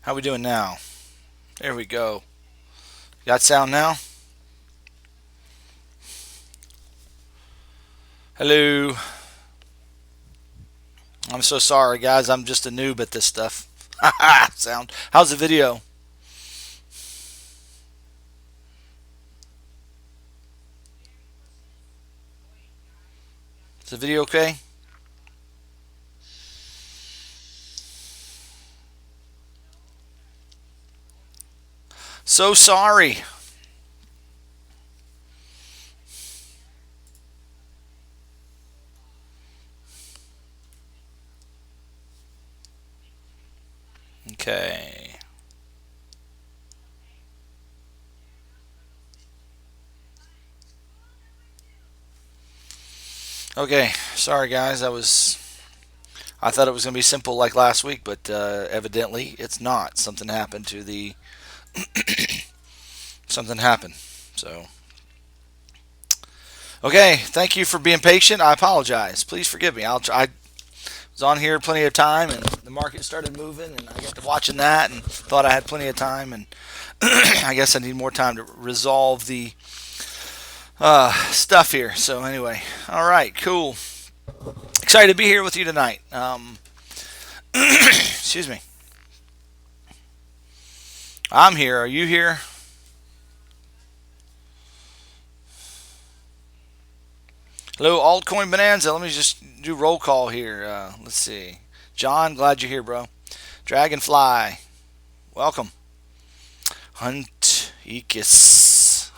How we doing now? There we go. Got sound now? Hello. I'm so sorry, guys. I'm just a noob at this stuff. Sound. How's the video? Is the video okay? So sorry. Okay. Okay. Sorry, guys. I thought it was going to be simple like last week, but evidently it's not. Something happened to the. Something happened. So. Okay. Thank you for being patient. I apologize. Please forgive me. I was on here plenty of time, and the market started moving, and I got to watching that, and thought I had plenty of time, and I guess I need more time to resolve the stuff here. So anyway, all right, cool. Excited to be here with you tonight. Excuse me. I'm here. Are you here? Hello, Altcoin Bonanza. Let me just do roll call here. Let's see. John, glad you're here, bro. Dragonfly, welcome. Hunticus.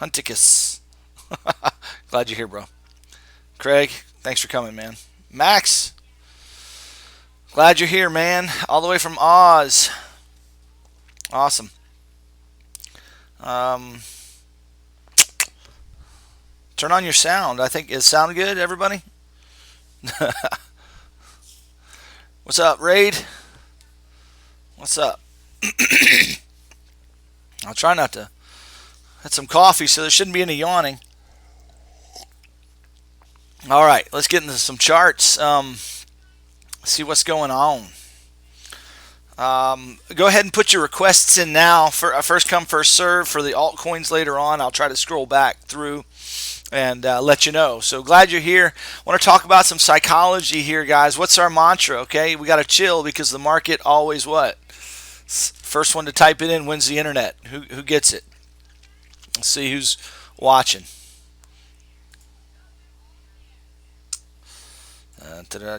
Glad you're here, bro. Craig, thanks for coming, man. Max, glad you're here, man. All the way from Oz. Awesome. Um, Turn on your sound. I think is sound good, everybody. What's up, Raid? What's up? I'll try not to. Had some coffee, so there shouldn't be any yawning. All right, let's get into some charts. See what's going on. Go ahead and put your requests in now for first come first serve for the altcoins later on. I'll try to scroll back through and let you know. So glad you're here. Want to talk about some psychology here, guys. What's our mantra? Okay, we got to chill because the market always what? First one to type it in wins the internet. Who gets it? Let's see who's watching.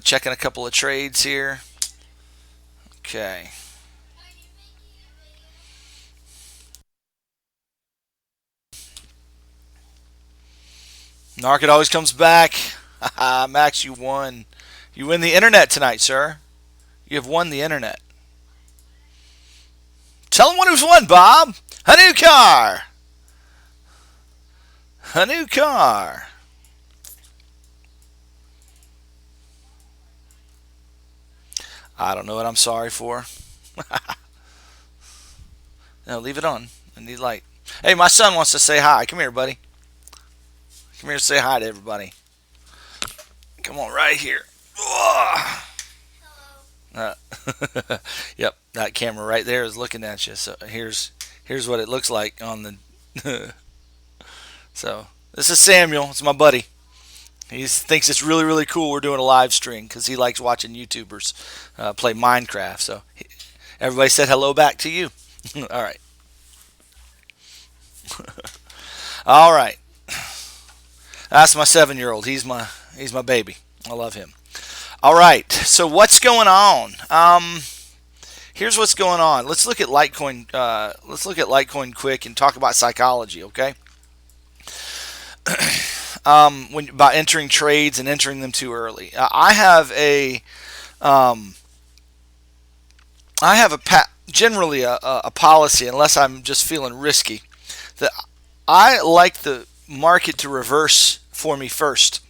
Checking a couple of trades here. Okay. Market always comes back. Max, you won. You win the internet tonight, sir. You have won the internet. Tell them what who's won, Bob. A new car. A new car. I don't know what I'm sorry for. No, leave it on. I need light. Hey, my son wants to say hi. Come here, buddy. Come here and say hi to everybody. Come on, right here. Uh, yep, that camera right there is looking at you. So here's what it looks like on the. So this is Samuel. It's my buddy. He thinks it's really really cool. We're doing a live stream because he likes watching YouTubers play Minecraft. So everybody said hello back to you. All right. All right. That's my 7-year-old. He's my baby. I love him. All right. So what's going on? Here's what's going on. Let's look at Litecoin. Let's look at Litecoin quick and talk about psychology. Okay. When about entering trades and entering them too early. Um, I have generally a policy, unless I'm just feeling risky, that I like the market to reverse for me first,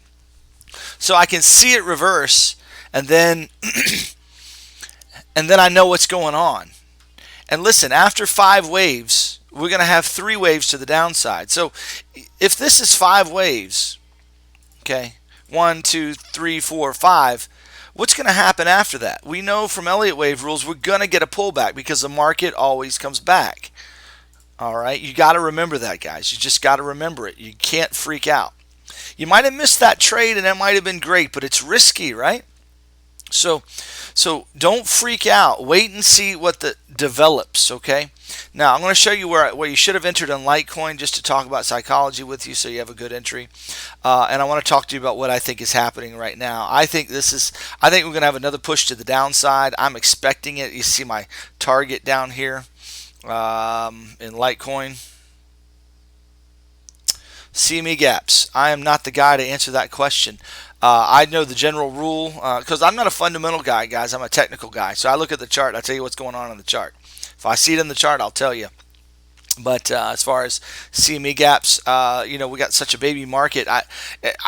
so I can see it reverse, and then and then I know what's going on. And listen, after 5 waves, we're going to have 3 waves to the downside. So if this is 5 waves, okay, 1, 2, 3, 4, 5, What's going to happen after that? We know from Elliott wave rules we're going to get a pullback because the market always comes back. All right, you got to remember that, guys. You just got to remember it. You can't freak out. You might have missed that trade and that might have been great, but it's risky, right? So, so don't freak out. Wait and see what the develops. Okay. Now I'm going to show you where you should have entered on Litecoin just to talk about psychology with you, so you have a good entry. And I want to talk to you about what I think is happening right now. I think I think we're going to have another push to the downside. I'm expecting it. You see my target down here in Litecoin. CME gaps. I am not the guy to answer that question. I know the general rule because I'm not a fundamental guy, guys. I'm a technical guy. So I look at the chart. I tell you what's going on the chart. If I see it in the chart, I'll tell you. But as far as CME gaps, we got such a baby market.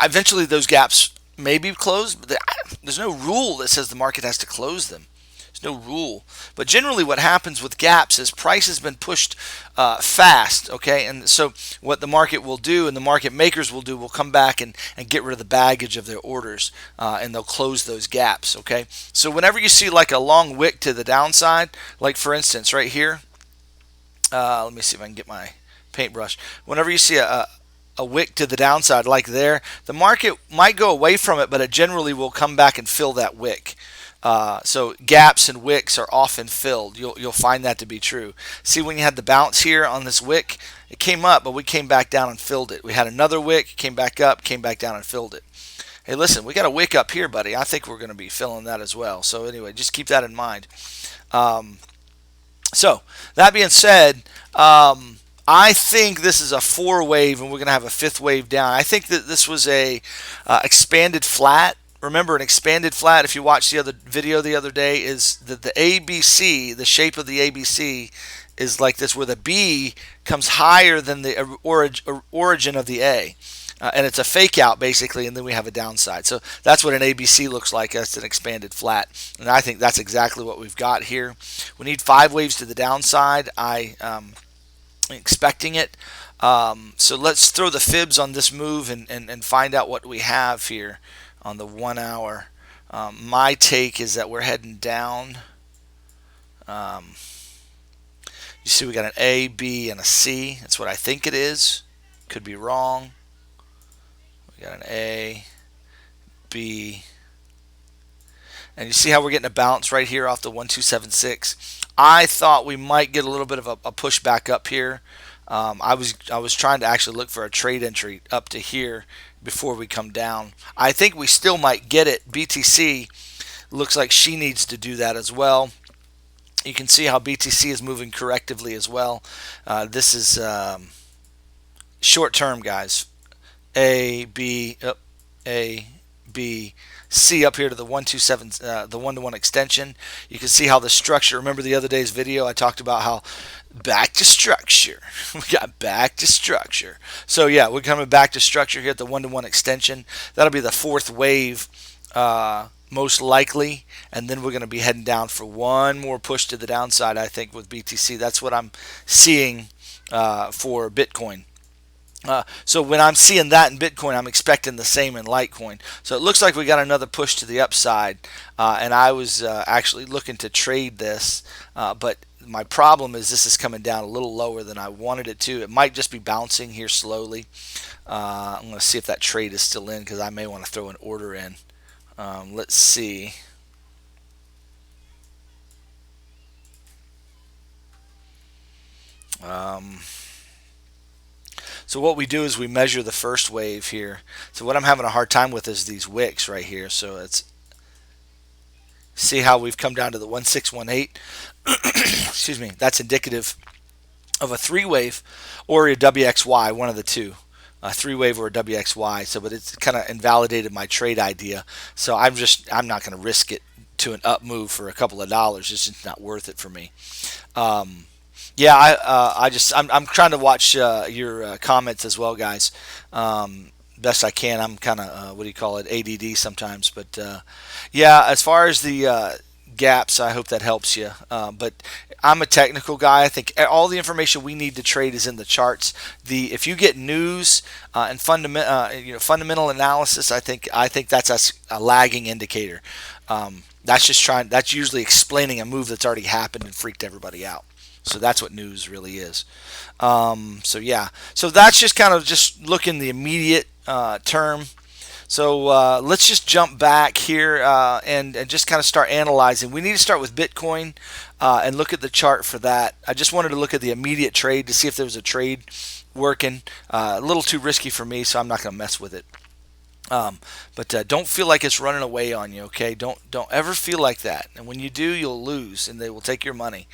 Eventually those gaps may be closed, but there's no rule that says the market has to close them. There's no rule. But generally what happens with gaps is price has been pushed fast, okay? And so what the market will do and the market makers will do will come back and get rid of the baggage of their orders and they'll close those gaps, okay? So whenever you see like a long wick to the downside, like for instance right here, let me see if I can get my paintbrush. Whenever you see a wick to the downside like there, the market might go away from it, but it generally will come back and fill that wick. So gaps and wicks are often filled. You'll find that to be true. See, when you had the bounce here on this wick, it came up, but we came back down and filled it. We had another wick, came back up, came back down and filled it. Hey, listen, we got a wick up here, buddy. I think we're going to be filling that as well. So anyway, just keep that in mind. So that being said, I think this is a 4 wave, and we're going to have a 5th wave down. I think that this was a expanded flat. Remember, an expanded flat, if you watched the other video the other day, is that the ABC, the shape of the ABC, is like this, where the B comes higher than the origin of the A. And it's a fake out basically, and then we have a downside. So that's what an ABC looks like. That's an expanded flat, and I think that's exactly what we've got here. We need 5 waves to the downside. I'm expecting it. So let's throw the fibs on this move and find out what we have here on the 1 hour. My take is that we're heading down. You see we got an A, B, and a C. That's what I think it is. Could be wrong. We got an A, B, and you see how we're getting a bounce right here off the 1276. I thought we might get a little bit of a push back up here. I was trying to actually look for a trade entry up to here before we come down. I think we still might get it. BTC looks like she needs to do that as well. You can see how BTC is moving correctively as well. This is short term, guys. A, B, A, B, C up here to the 127, the 1-to-1 extension. You can see how the structure, remember the other day's video, I talked about how back to structure. We got back to structure. So yeah, we're coming back to structure here at the 1-to-1 extension. That'll be the 4th wave most likely, and then we're going to be heading down for one more push to the downside, I think, with BTC. That's what I'm seeing for Bitcoin. So when I'm seeing that in Bitcoin, I'm expecting the same in Litecoin. So it looks like we got another push to the upside, and I was actually looking to trade this, but my problem is this is coming down a little lower than I wanted it to. It might just be bouncing here slowly. I'm going to see if that trade is still in, because I may want to throw an order in. Let's see. So what we do is we measure the first wave here. So what I'm having a hard time with is these wicks right here. So it's, see how we've come down to the 1618. Excuse me. That's indicative of a 3 wave or a WXY, one of the two. A 3 wave or a WXY. So, but it's kind of invalidated my trade idea. So I'm not going to risk it to an up move for a couple of dollars. It's just not worth it for me. Yeah, I'm trying to watch your comments as well, guys. Best I can. I'm kind of what do you call it, ADD sometimes. But yeah, as far as the gap, so I hope that helps you. But I'm a technical guy. I think all the information we need to trade is in the charts. The If you get news and fundamental analysis, I think that's a lagging indicator. That's usually explaining a move that's already happened and freaked everybody out. So that's what news really is. So yeah, so that's just kind of just look in the immediate term. So let's just jump back here and just kind of start analyzing. We need to start with Bitcoin and look at the chart for that. I just wanted to look at the immediate trade to see if there was a trade working. A little too risky for me, so I'm not going to mess with it. But don't feel like it's running away on you. Okay, don't ever feel like that. And when you do, you'll lose, and they will take your money.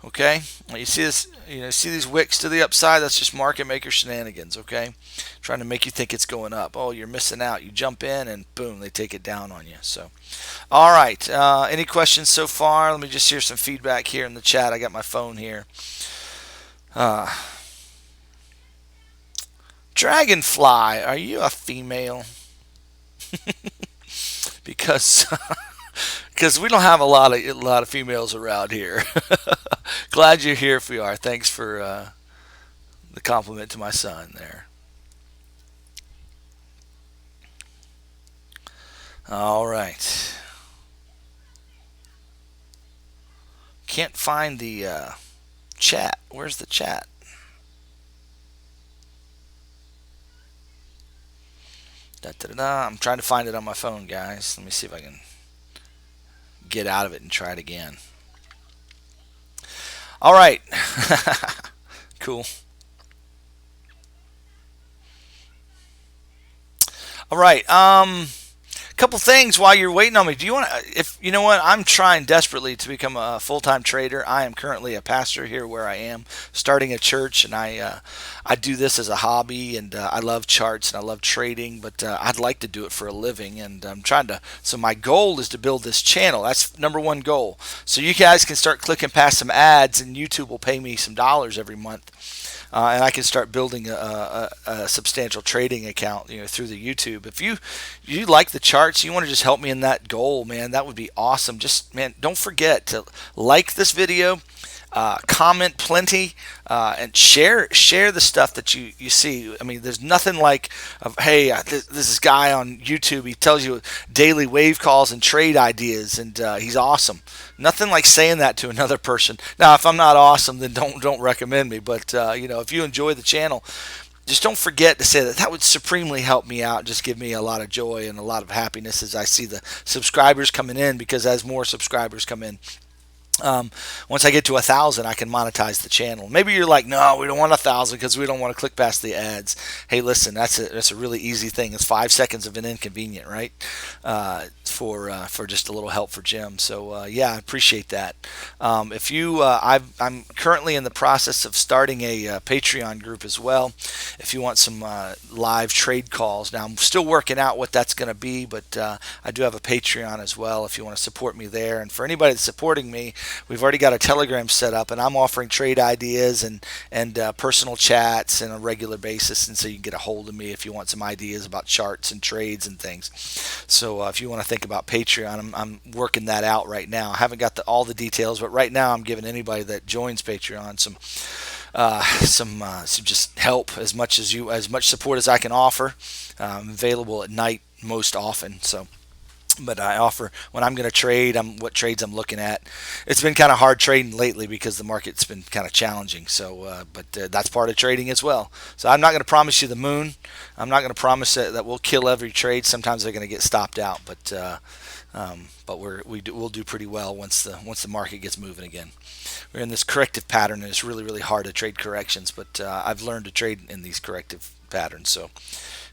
Okay, you see this, see these wicks to the upside. That's just market maker shenanigans. Okay, trying to make you think it's going up. Oh, you're missing out. You jump in and boom, they take it down on you. So, all right. Any questions so far? Let me just hear some feedback here in the chat. I got my phone here. Uh, Dragonfly, are you a female? Because because we don't have a lot of females around here. Glad you're here. If we are, thanks for the compliment to my son there. All right. Can't find the chat. Where's the chat? Da, da, da, da. I'm trying to find it on my phone, guys. Let me see if I can get out of it and try it again. All right. Cool. All right. Couple things while you're waiting on me. Do you want to? If you know what, I'm trying desperately to become a full-time trader. I am currently a pastor here where I am, starting a church, and I do this as a hobby, and I love charts and I love trading, but I'd like to do it for a living, and I'm trying to. So my goal is to build this channel. That's number one goal. So you guys can start clicking past some ads, and YouTube will pay me some dollars every month. And I can start building a substantial trading account, through the YouTube. If you like the charts, you want to just help me in that goal, man, that would be awesome. Just man, don't forget to like this video, comment plenty, and share the stuff that you see. I mean, there's nothing like hey, this is guy on YouTube. He tells you daily wave calls and trade ideas, and he's awesome. Nothing like saying that to another person. Now, if I'm not awesome, then don't recommend me. But if you enjoy the channel, just don't forget to say that. That would supremely help me out. Just give me a lot of joy and a lot of happiness as I see the subscribers coming in. Because as more subscribers come in, once I get to 1,000, I can monetize the channel. Maybe you're like, no, we don't want 1,000 because we don't want to click past the ads. Hey, listen, that's a really easy thing. It's 5 seconds of an inconvenient, right? For just a little help for Jim. So yeah, I appreciate that. If you, I'm currently in the process of starting a Patreon group as well. If you want some live trade calls, now I'm still working out what that's going to be, but I do have a Patreon as well. If you want to support me there, and for anybody that's supporting me. We've already got a Telegram set up, and I'm offering trade ideas and personal chats on a regular basis, and so you can get a hold of me if you want some ideas about charts and trades and things. So if you want to think about Patreon, I'm working that out right now. I haven't got all the details, but right now I'm giving anybody that joins Patreon some just help as much support as I can offer. I'm available at night most often, so. But I offer when I'm going to trade, what trades I'm looking at. It's been kind of hard trading lately because the market's been kind of challenging. So, but that's part of trading as well. So I'm not going to promise you the moon. I'm not going to promise that we'll kill every trade. Sometimes they're going to get stopped out, but we'll do pretty well once the market gets moving again. We're in this corrective pattern, and it's really really hard to trade corrections. But I've learned to trade in these corrective patterns. So.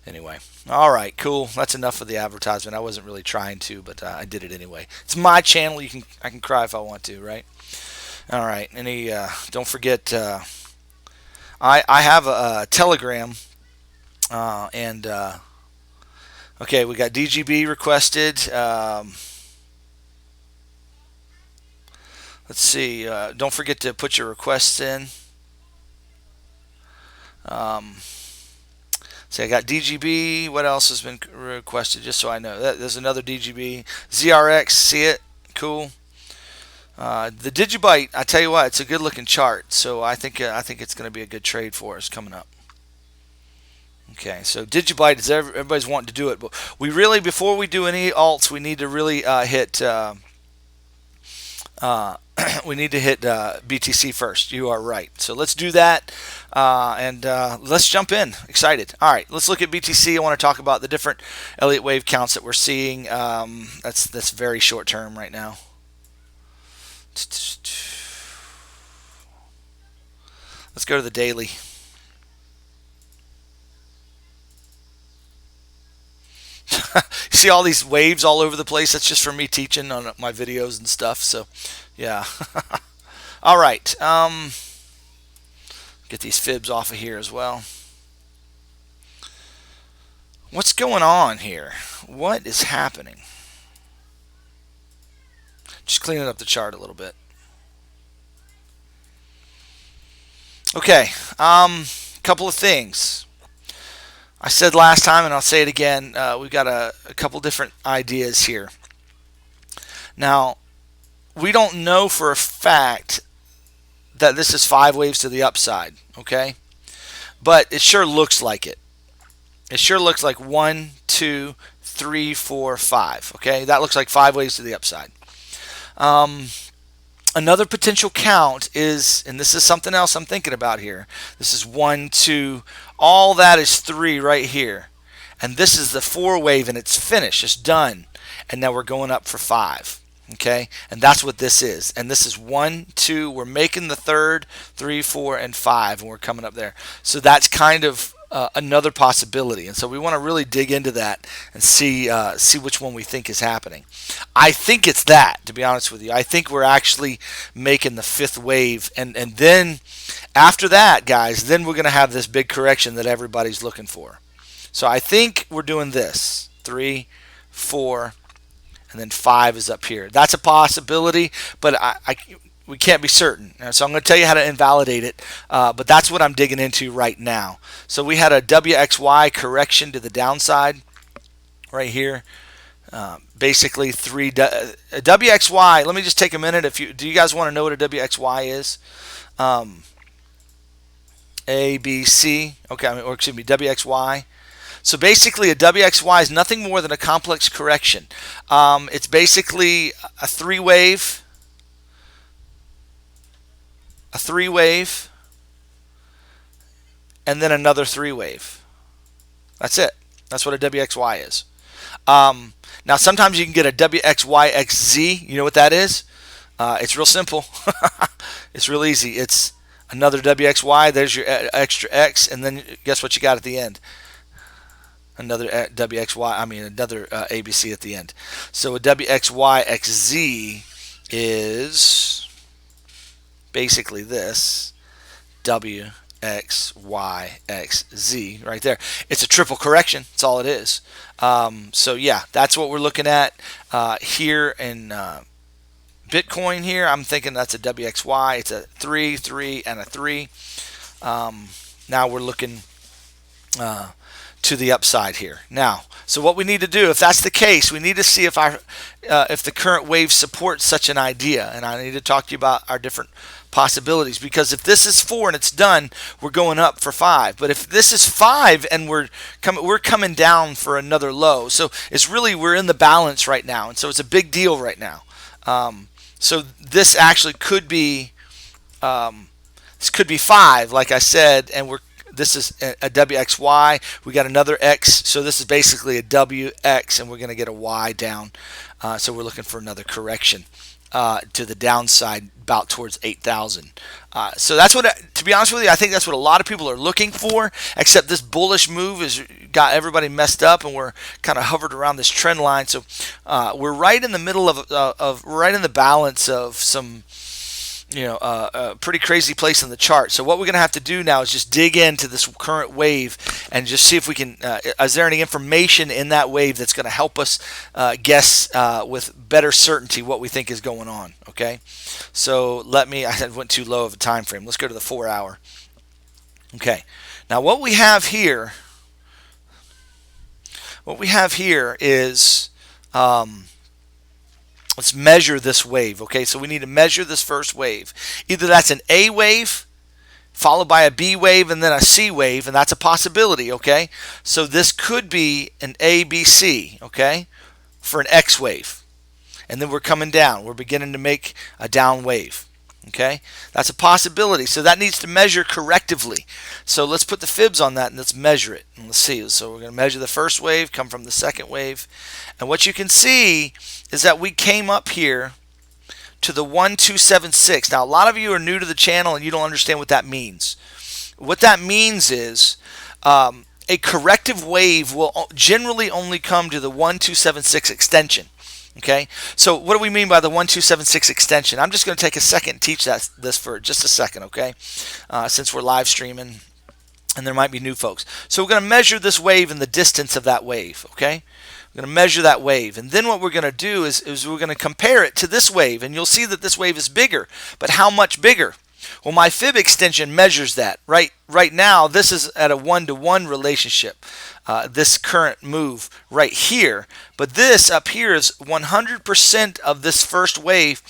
Anyway, all right, cool. That's enough of the advertisement. I wasn't really trying to, but I did it anyway. It's my channel. I can cry if I want to, right? All right. Don't forget. I have a Telegram, and okay, we got DGB requested. Let's see. Don't forget to put your requests in. See, I got DGB. What else has been requested? Just so I know. There's another DGB. ZRX. See it? Cool. The Digibyte, I tell you what, it's a good looking chart. So I think it's going to be a good trade for us coming up. Okay, so Digibyte is everybody's wanting to do it, but we really, before we do any alts, we need to really hit uh, we need to hit BTC first. You are right. So let's do that, and let's jump in. Excited. All right, let's look at BTC. I want to talk about the different Elliott wave counts that we're seeing. That's very short term right now. Let's go to the daily. You see all these waves all over the place? That's just for me teaching on my videos and stuff. So, yeah. All right. Get these fibs off of here as well. What's going on here? What is happening? Just cleaning up the chart a little bit. Okay. Couple of things. I said last time, and I'll say it again. We've got a couple different ideas here. Now, we don't know for a fact that this is 5 waves to the upside, okay? But it sure looks like it. It sure looks like 1, 2, 3, 4, 5, okay? That looks like 5 waves to the upside. Another potential count is, and this is something else I'm thinking about here. This is 1, 2, all that is 3 right here. And this is the 4 wave, and it's finished, it's done. And now we're going up for 5. Okay, and that's what this is. And this is 1, 2. We're making the third, 3, 4, and 5, and we're coming up there. So that's kind of another possibility. And so we want to really dig into that and see which one we think is happening. I think it's that, to be honest with you. I think we're actually making the 5th wave, and then after that, guys, then we're going to have this big correction that everybody's looking for. So I think we're doing this: 3, 4. And then 5 is up here. That's a possibility, but we can't be certain. So I'm going to tell you how to invalidate it, but that's what I'm digging into right now. So we had a WXY correction to the downside right here. Basically, WXY. Let me just take a minute. Do you guys want to know what a WXY is? A, B, C. Okay, or excuse me, WXY. So basically, a WXY is nothing more than a complex correction. It's basically a 3 wave, and then another 3 wave. That's it. That's what a WXY is. Now, sometimes you can get a WXYXZ. You know what that is? It's real simple. It's real easy. It's another WXY. There's your extra X, and then guess what you got at the end? Another another ABC at the end. So a WXYXZ is basically this WXYXZ right there. It's a triple correction. That's all it is. So yeah, that's what we're looking at here in Bitcoin. Here, I'm thinking that's a WXY. It's a 3, 3, and a 3. Now we're looking to the upside here. Now, so what we need to do, if that's the case, we need to see if the current wave supports such an idea. And I need to talk to you about our different possibilities, because if this is 4 and it's done, we're going up for 5. But if this is 5 and we're coming down for another low, so it's really, we're in the balance right now, and so it's a big deal right now. So this actually could be 5, like I said, and this is a WXY. We got another X, so this is basically a WX, and we're going to get a Y down. So we're looking for another correction to the downside, about towards 8,000. So that's what, to be honest with you, I think that's what a lot of people are looking for. Except this bullish move has got everybody messed up, and we're kind of hovered around this trend line. So we're right in the middle of right in the balance of some, a pretty crazy place in the chart. So what we're going to have to do now is just dig into this current wave and just see if we can, is there any information in that wave that's going to help us guess with better certainty what we think is going on, okay? So I went too low of a time frame. Let's go to the 4 hour. Okay, now what we have here is Let's measure this wave. Okay, so we need to measure this first wave. Either that's an A wave followed by a B wave and then a C wave, and that's a possibility. Okay, so this could be an ABC. Okay, for an X wave, and then we're coming down. We're beginning to make a down wave. Okay, that's a possibility. So that needs to measure correctively. So let's put the fibs on that and let's measure it. And let's see. So we're going to measure the first wave, come from the second wave. And what you can see is that we came up here to the 1276. Now, a lot of you are new to the channel and you don't understand what that means. What that means is a corrective wave will generally only come to the 1276 extension. Okay, so what do we mean by the 1276 extension? I'm just going to take a second and teach this for just a second, okay, since we're live streaming and there might be new folks. So we're going to measure this wave and the distance of that wave, okay? We're going to measure that wave. And then what we're going to do is we're going to compare it to this wave, and you'll see that this wave is bigger. But how much bigger? Well, my fib extension measures that. Right now, this is at a one-to-one relationship, this current move right here. But this up here is 100% of this first wave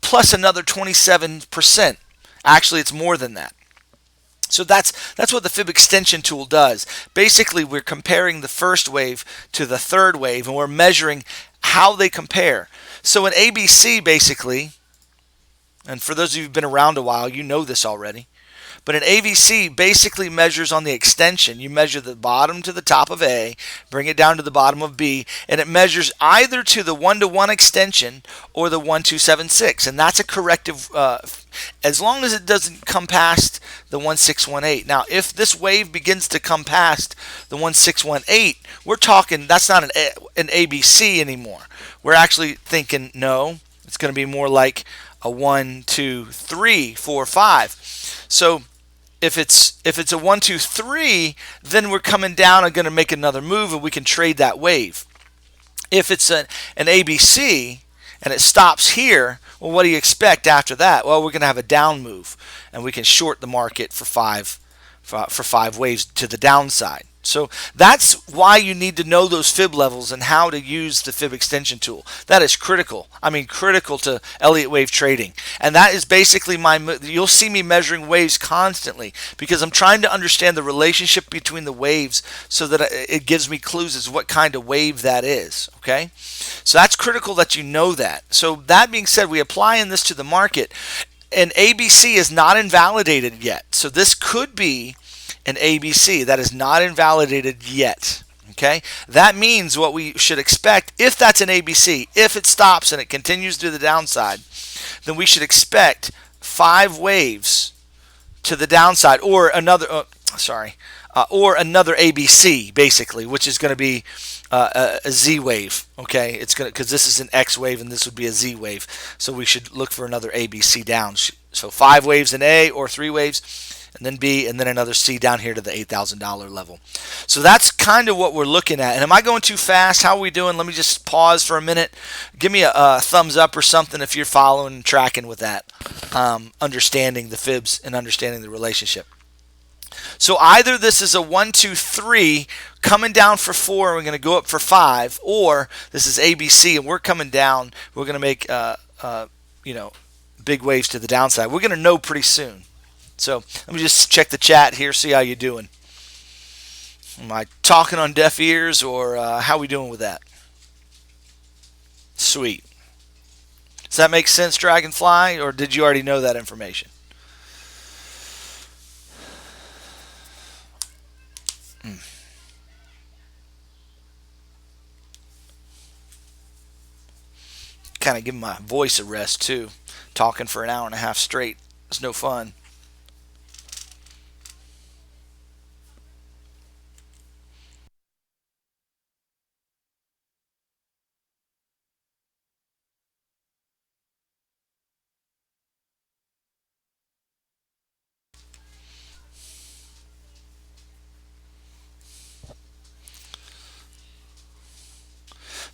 plus another 27%. Actually, it's more than that. So that's what the fib extension tool does. Basically, we're comparing the first wave to the third wave, and we're measuring how they compare. So in ABC, basically, and for those of you who've been around a while, you know this already. But an ABC basically measures on the extension. You measure the bottom to the top of A, bring it down to the bottom of B, and it measures either to the 1-to-1 extension or the 1276. And that's a corrective, as long as it doesn't come past the 1618. Now, if this wave begins to come past the 1618, we're talking, that's not an ABC anymore. We're actually thinking, no, it's going to be more like a 1, 2, 3, 4, 5. So if it's a 1, 2, 3, then we're coming down and going to make another move, and we can trade that wave. If it's an ABC and it stops here, well, what do you expect after that? Well, we're going to have a down move, and we can short the market for five waves to the downside. So that's why you need to know those fib levels and how to use the fib extension tool. That is critical. I mean, critical to Elliott wave trading. And that is basically you'll see me measuring waves constantly because I'm trying to understand the relationship between the waves so that it gives me clues as to what kind of wave that is. Okay? So that's critical that you know that. So that being said, we apply this to the market, and ABC is not invalidated yet. So this could be an ABC that is not invalidated yet. Okay, that means what we should expect, if that's an ABC, if it stops and it continues to the downside, then we should expect 5 waves to the downside, or another or another ABC, basically, which is going to be a Z wave. Okay, it's going to, because this is an X wave and this would be a Z wave, so we should look for another ABC down. So 5 waves in A, or 3 waves, and then B, and then another C down here to the $8,000 level. So that's kind of what we're looking at. And am I going too fast? How are we doing? Let me just pause for a minute. Give me a thumbs up or something if you're following and tracking with that, understanding the fibs and understanding the relationship. So either this is a 1, 2, 3 coming down for 4, and we're going to go up for 5, or this is ABC and we're coming down. We're going to make big waves to the downside. We're going to know pretty soon. So let me just check the chat here, see how you're doing. Am I talking on deaf ears, or how are we doing with that? Sweet. Does that make sense, Dragonfly, or did you already know that information? Kind of giving my voice a rest too. Talking for an hour and a half straight. It's no fun.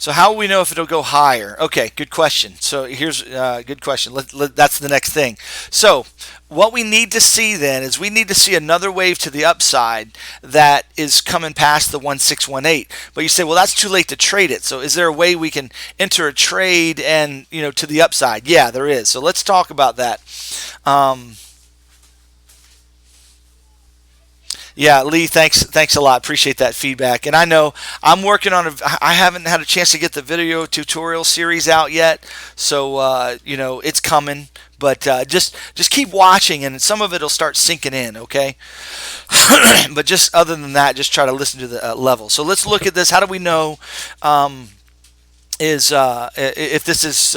So how will we know if it'll go higher? Okay, good question. So here's good question. That's the next thing. So what we need to see then is we need to see another wave to the upside that is coming past the 1618. But you say, well, that's too late to trade it. So is there a way we can enter a trade and to the upside? Yeah, there is. So let's talk about that. Yeah, Lee, thanks a lot. Appreciate that feedback. And I know I'm working on I haven't had a chance to get the video tutorial series out yet, so it's coming. But just keep watching, and some of it'll start sinking in. Okay. But just other than that, just try to listen to the level. So let's look at this. How do we know if this is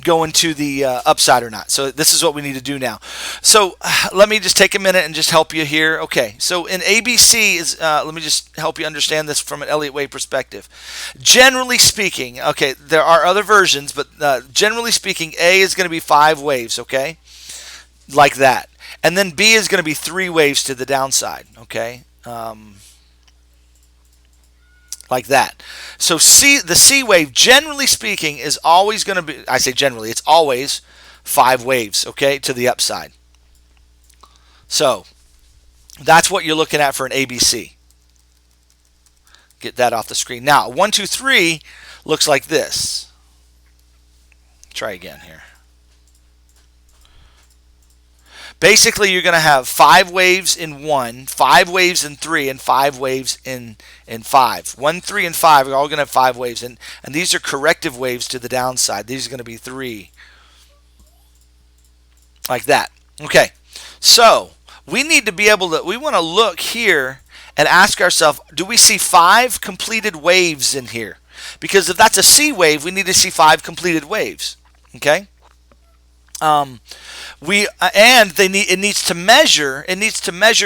going to the upside or not? So this is what we need to do now. So let me just take a minute and just help you here. Okay, so in ABC is let me just help you understand this from an Elliott Wave perspective. Generally speaking, okay, there are other versions, but generally speaking, A is going to be 5 waves, okay, like that, and then B is going to be 3 waves to the downside, okay. Like that. So the C wave, generally speaking, is always going to be, I say generally, it's always 5 waves, okay, to the upside. So that's what you're looking at for an ABC. Get that off the screen. Now, 1, 2, 3 looks like this. Try again here. Basically, you're going to have 5 waves in 1, 5 waves in 3, and 5 waves in 5. 1, 3, and 5 are all going to have 5 waves, and these are corrective waves to the downside. These are going to be 3, like that. Okay, so we need to be able to, we want to look here and ask ourselves, do we see 5 completed waves in here? Because if that's a C wave, we need to see 5 completed waves. Okay. It needs to measure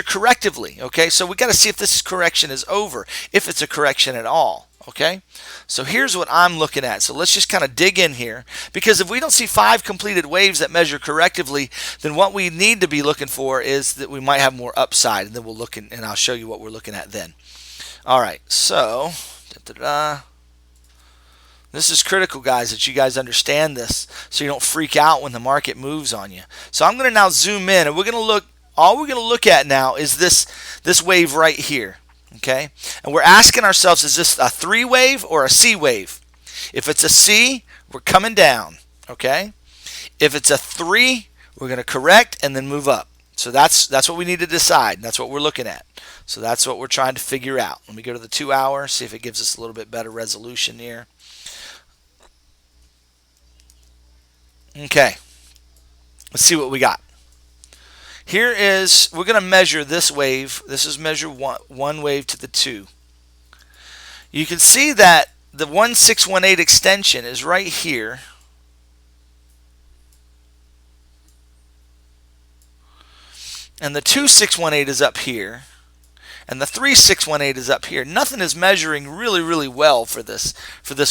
correctively. Okay, so we got to see if this correction is over, if it's a correction at all. Okay, so here's what I'm looking at. So let's just kind of dig in here, because if we don't see 5 completed waves that measure correctively, then what we need to be looking for is that we might have more upside, and then we'll look and I'll show you what we're looking at then. All right, so this is critical, guys, that you guys understand this so you don't freak out when the market moves on you. So I'm going to now zoom in, and we're going to look. All we're going to look at now is this wave right here. Okay, and we're asking ourselves, is this a 3 wave or a C wave? If it's a C, we're coming down. Okay, if it's a 3, we're going to correct and then move up. So that's what we need to decide. That's what we're looking at. So that's what we're trying to figure out. Let me go to the 2 hour, see if it gives us a little bit better resolution here. Okay, let's see what we got. Here is, we're going to measure this wave. This is measure one wave to the 2. You can see that the 1618 extension is right here. And the 2618 is up here. And the 3618 is up here. Nothing is measuring really, really well for this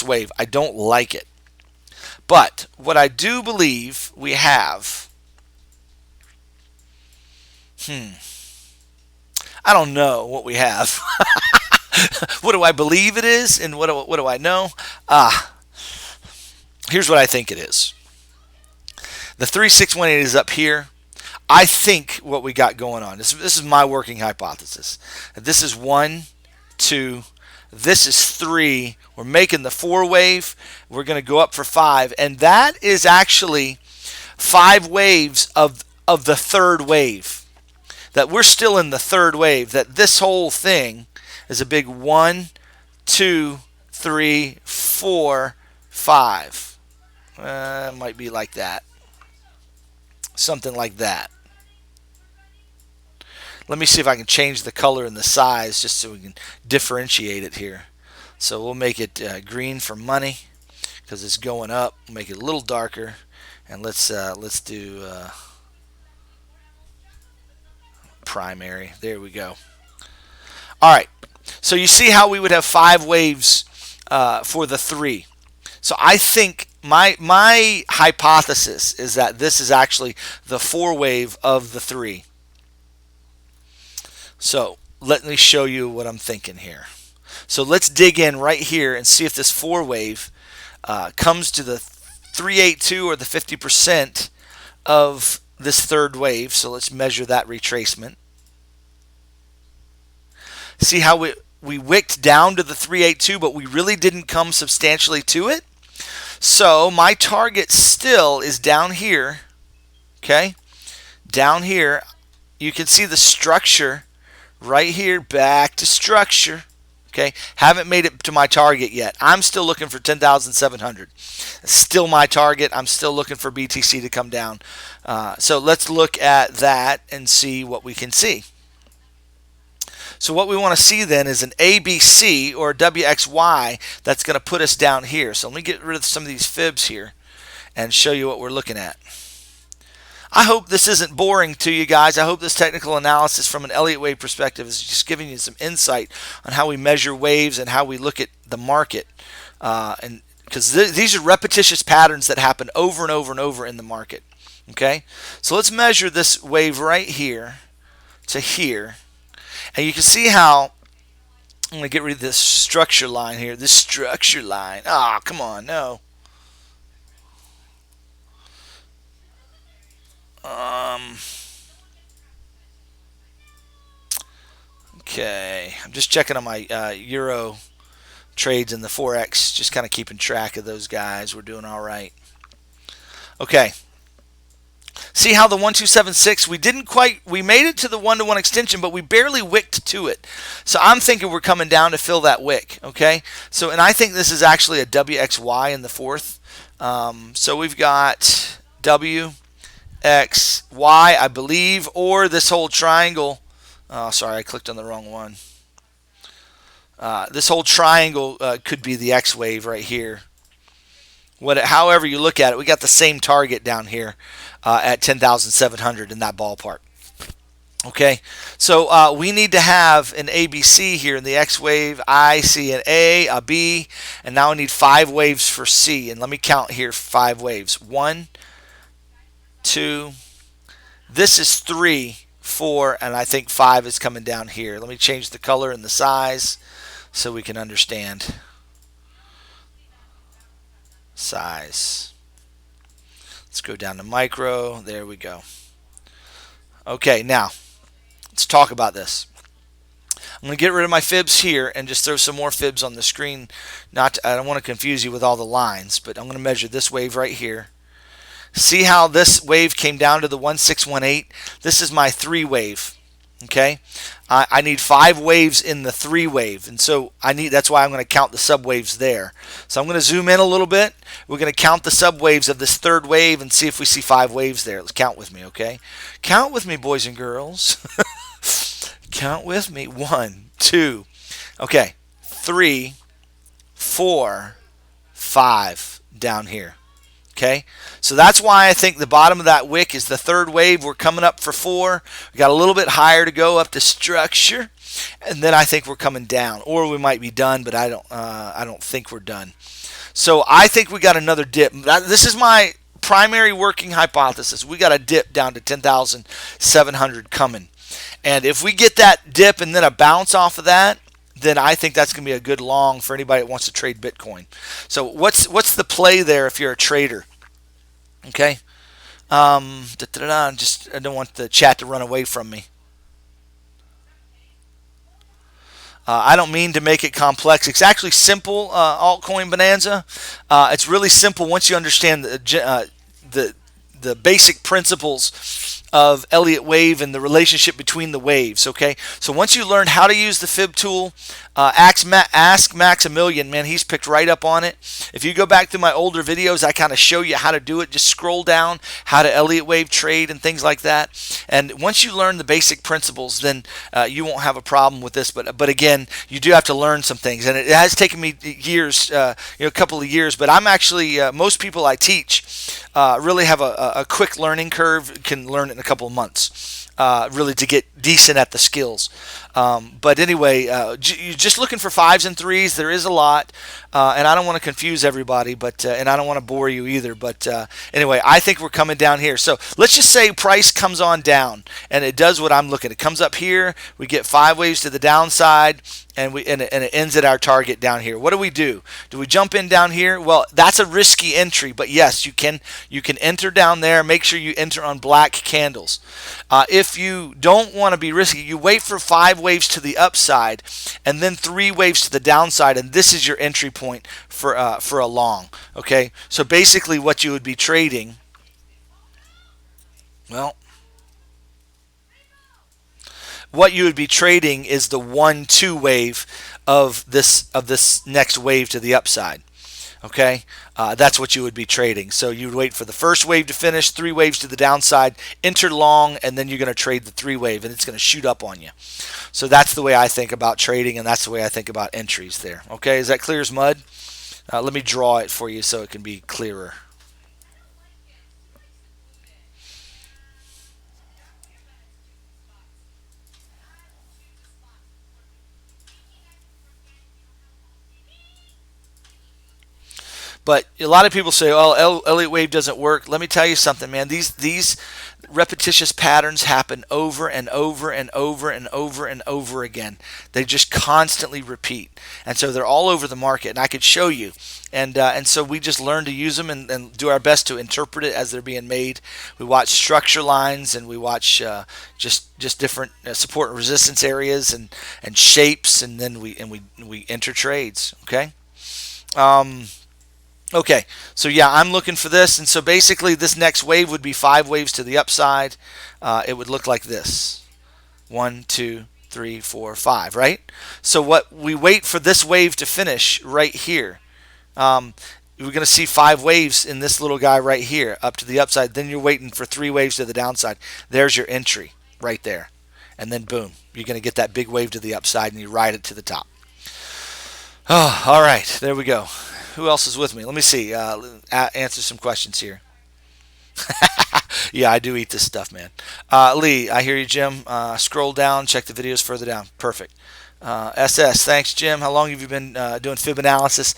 wave. I don't like it. But what I do believe we have, I don't know what we have. What do I believe it is, and what do I know? Here's what I think it is. The 3618 is up here. I think what we got going on, this is my working hypothesis. This is 1, 2, this is 3. We're making the 4 wave. We're going to go up for 5. And that is actually 5 waves of the 3rd wave. That we're still in the 3rd wave. That this whole thing is a big 1, 2, 3, 4, 5. It might be like that. Something like that. Let me see if I can change the color and the size just so we can differentiate it here. So we'll make it green for money because it's going up. We'll make it a little darker, and let's do primary. There we go. All right. So you see how we would have 5 waves for the 3. So I think my hypothesis is that this is actually the 4 wave of the 3. So let me show you what I'm thinking here. So let's dig in right here and see if this 4 wave comes to the 382 or the 50% of this third wave. So let's measure that retracement. See how we wicked down to the 382, but we really didn't come substantially to it. So my target still is down here. Okay, down here you can see the structure right here, back to structure. Okay, haven't made it to my target yet. I'm still looking for 10,700. Still my target. I'm still looking for BTC to come down. So let's look at that and see what we can see. So what we want to see then is an ABC or WXY that's going to put us down here. So let me get rid of some of these fibs here and show you what we're looking at. I hope this isn't boring to you guys. I hope this technical analysis from an Elliott wave perspective is just giving you some insight on how we measure waves and how we look at the market. And because these are repetitious patterns that happen over and over and over in the market. Okay, so let's measure this wave right here to here, and you can see how I'm going to get rid of this structure line here. This structure line. Ah, oh, come on, no. Okay, I'm just checking on my Euro trades in the Forex, just kind of keeping track of those guys. We're doing all right. Okay. See how the 1276, we made it to the 1-to-1 extension, but we barely wicked to it. So I'm thinking we're coming down to fill that wick, okay? So, and I think this is actually a WXY in the fourth. So we've got WXY, I believe, or this whole triangle. Oh, sorry, I clicked on the wrong one. This whole triangle could be the X wave right here. However you look at it, we got the same target down here at 10,700 in that ballpark. Okay, so we need to have an ABC here in the X wave. I see an A, a B, and now I need 5 waves for C. And let me count here 5 waves. 1, 2, this is 3, 4, and I think 5 is coming down here. Let me change the color and the size so we can understand. Size. Let's go down to micro. There we go. Okay, now let's talk about this. I'm going to get rid of my fibs here and just throw some more fibs on the screen. I don't want to confuse you with all the lines, but I'm going to measure this wave right here. See how this wave came down to the 1618? This is my 3 wave. Okay, I need 5 waves in the 3 wave, and so that's why I'm going to count the subwaves there. So I'm going to zoom in a little bit. We're going to count the subwaves of this 3rd wave and see if we see 5 waves there. Let's count with me, okay? Count with me, boys and girls. Count with me. 1, 2, okay, 3, 4, 5 down here. Okay, so that's why I think the bottom of that wick is the 3rd wave. We're coming up for 4. We got a little bit higher to go up to structure, and then I think we're coming down, or we might be done, but I don't think we're done. So I think we got another dip. This is my primary working hypothesis. We got a dip down to 10,700 coming, and if we get that dip and then a bounce off of that, then I think that's going to be a good long for anybody that wants to trade Bitcoin. So what's the play there if you're a trader? Okay, I don't want the chat to run away from me. I don't mean to make it complex. It's actually simple, altcoin bonanza. It's really simple once you understand the basic principles of Elliott wave and the relationship between the waves. Okay, so once you learn how to use the fib tool, ask Maximilian, man, he's picked right up on it. If you go back through my older videos, I kind of show you how to do it. Just scroll down how to Elliott wave trade and things like that. And once you learn the basic principles, then you won't have a problem with this. But again, you do have to learn some things, and it has taken me years, a couple of years. But I'm actually most people I teach really have a quick learning curve, can learn it in a couple of months. really to get decent at the skills. But anyway, you're just looking for fives and threes. There is a lot, and I don't want to confuse everybody, but and I don't want to bore you either. But anyway, I think we're coming down here. So let's just say price comes on down, and it does what I'm looking. It comes up here. We get 5 waves to the downside, and it ends at our target down here. What do we do? Do we jump in down here? Well, that's a risky entry, but yes, you can enter down there. Make sure you enter on black candles. If you don't want to be risky, you wait for 5 waves to the upside and then 3 waves to the downside, and this is your entry point for a long. Okay, so basically what you would be trading, well, what you would be trading is the 1-2 wave of this next wave to the upside. Okay, that's what you would be trading. So you would wait for the first wave to finish, 3 waves to the downside, enter long, and then you're going to trade the 3 wave, and it's going to shoot up on you. So that's the way I think about trading, and that's the way I think about entries there. Okay, is that clear as mud? Let me draw it for you so it can be clearer. But a lot of people say, "Oh, Elliott Wave doesn't work." Let me tell you something, man. These repetitious patterns happen over and over and over and over and over again. They just constantly repeat, and so they're all over the market. And I could show you, and so we just learn to use them and do our best to interpret it as they're being made. We watch structure lines, and we watch just different support and resistance areas and shapes, and then we enter trades. Okay. Okay, so yeah, I'm looking for this, and so basically this next wave would be 5 waves to the upside. It would look like this: 1, 2, 3, 4, 5. Right? So what we wait for this wave to finish right here. We're going to see 5 waves in this little guy right here up to the upside. Then you're waiting for 3 waves to the downside. There's your entry right there, and then boom, you're going to get that big wave to the upside, and you ride it to the top. Oh, all right, there we go. Who else is with me? Let me see. Answer some questions here. Yeah, I do eat this stuff, man. Lee, I hear you, Jim. Scroll down, check the videos further down. Perfect. SS, thanks, Jim. How long have you been doing fib analysis?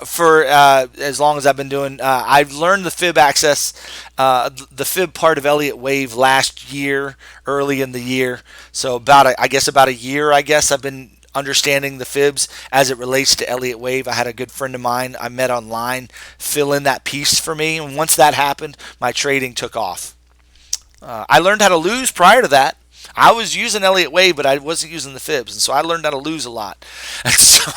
For as long as I've been doing. I've learned the fib access, the fib part of Elliott Wave last year, early in the year. So about a year. I've been understanding the fibs as it relates to Elliott Wave. I had a good friend of mine I met online fill in that piece for me, and once that happened, my trading took off. I learned how to lose prior to that. I was using Elliott Wave, but I wasn't using the fibs, and so I learned how to lose a lot. And so,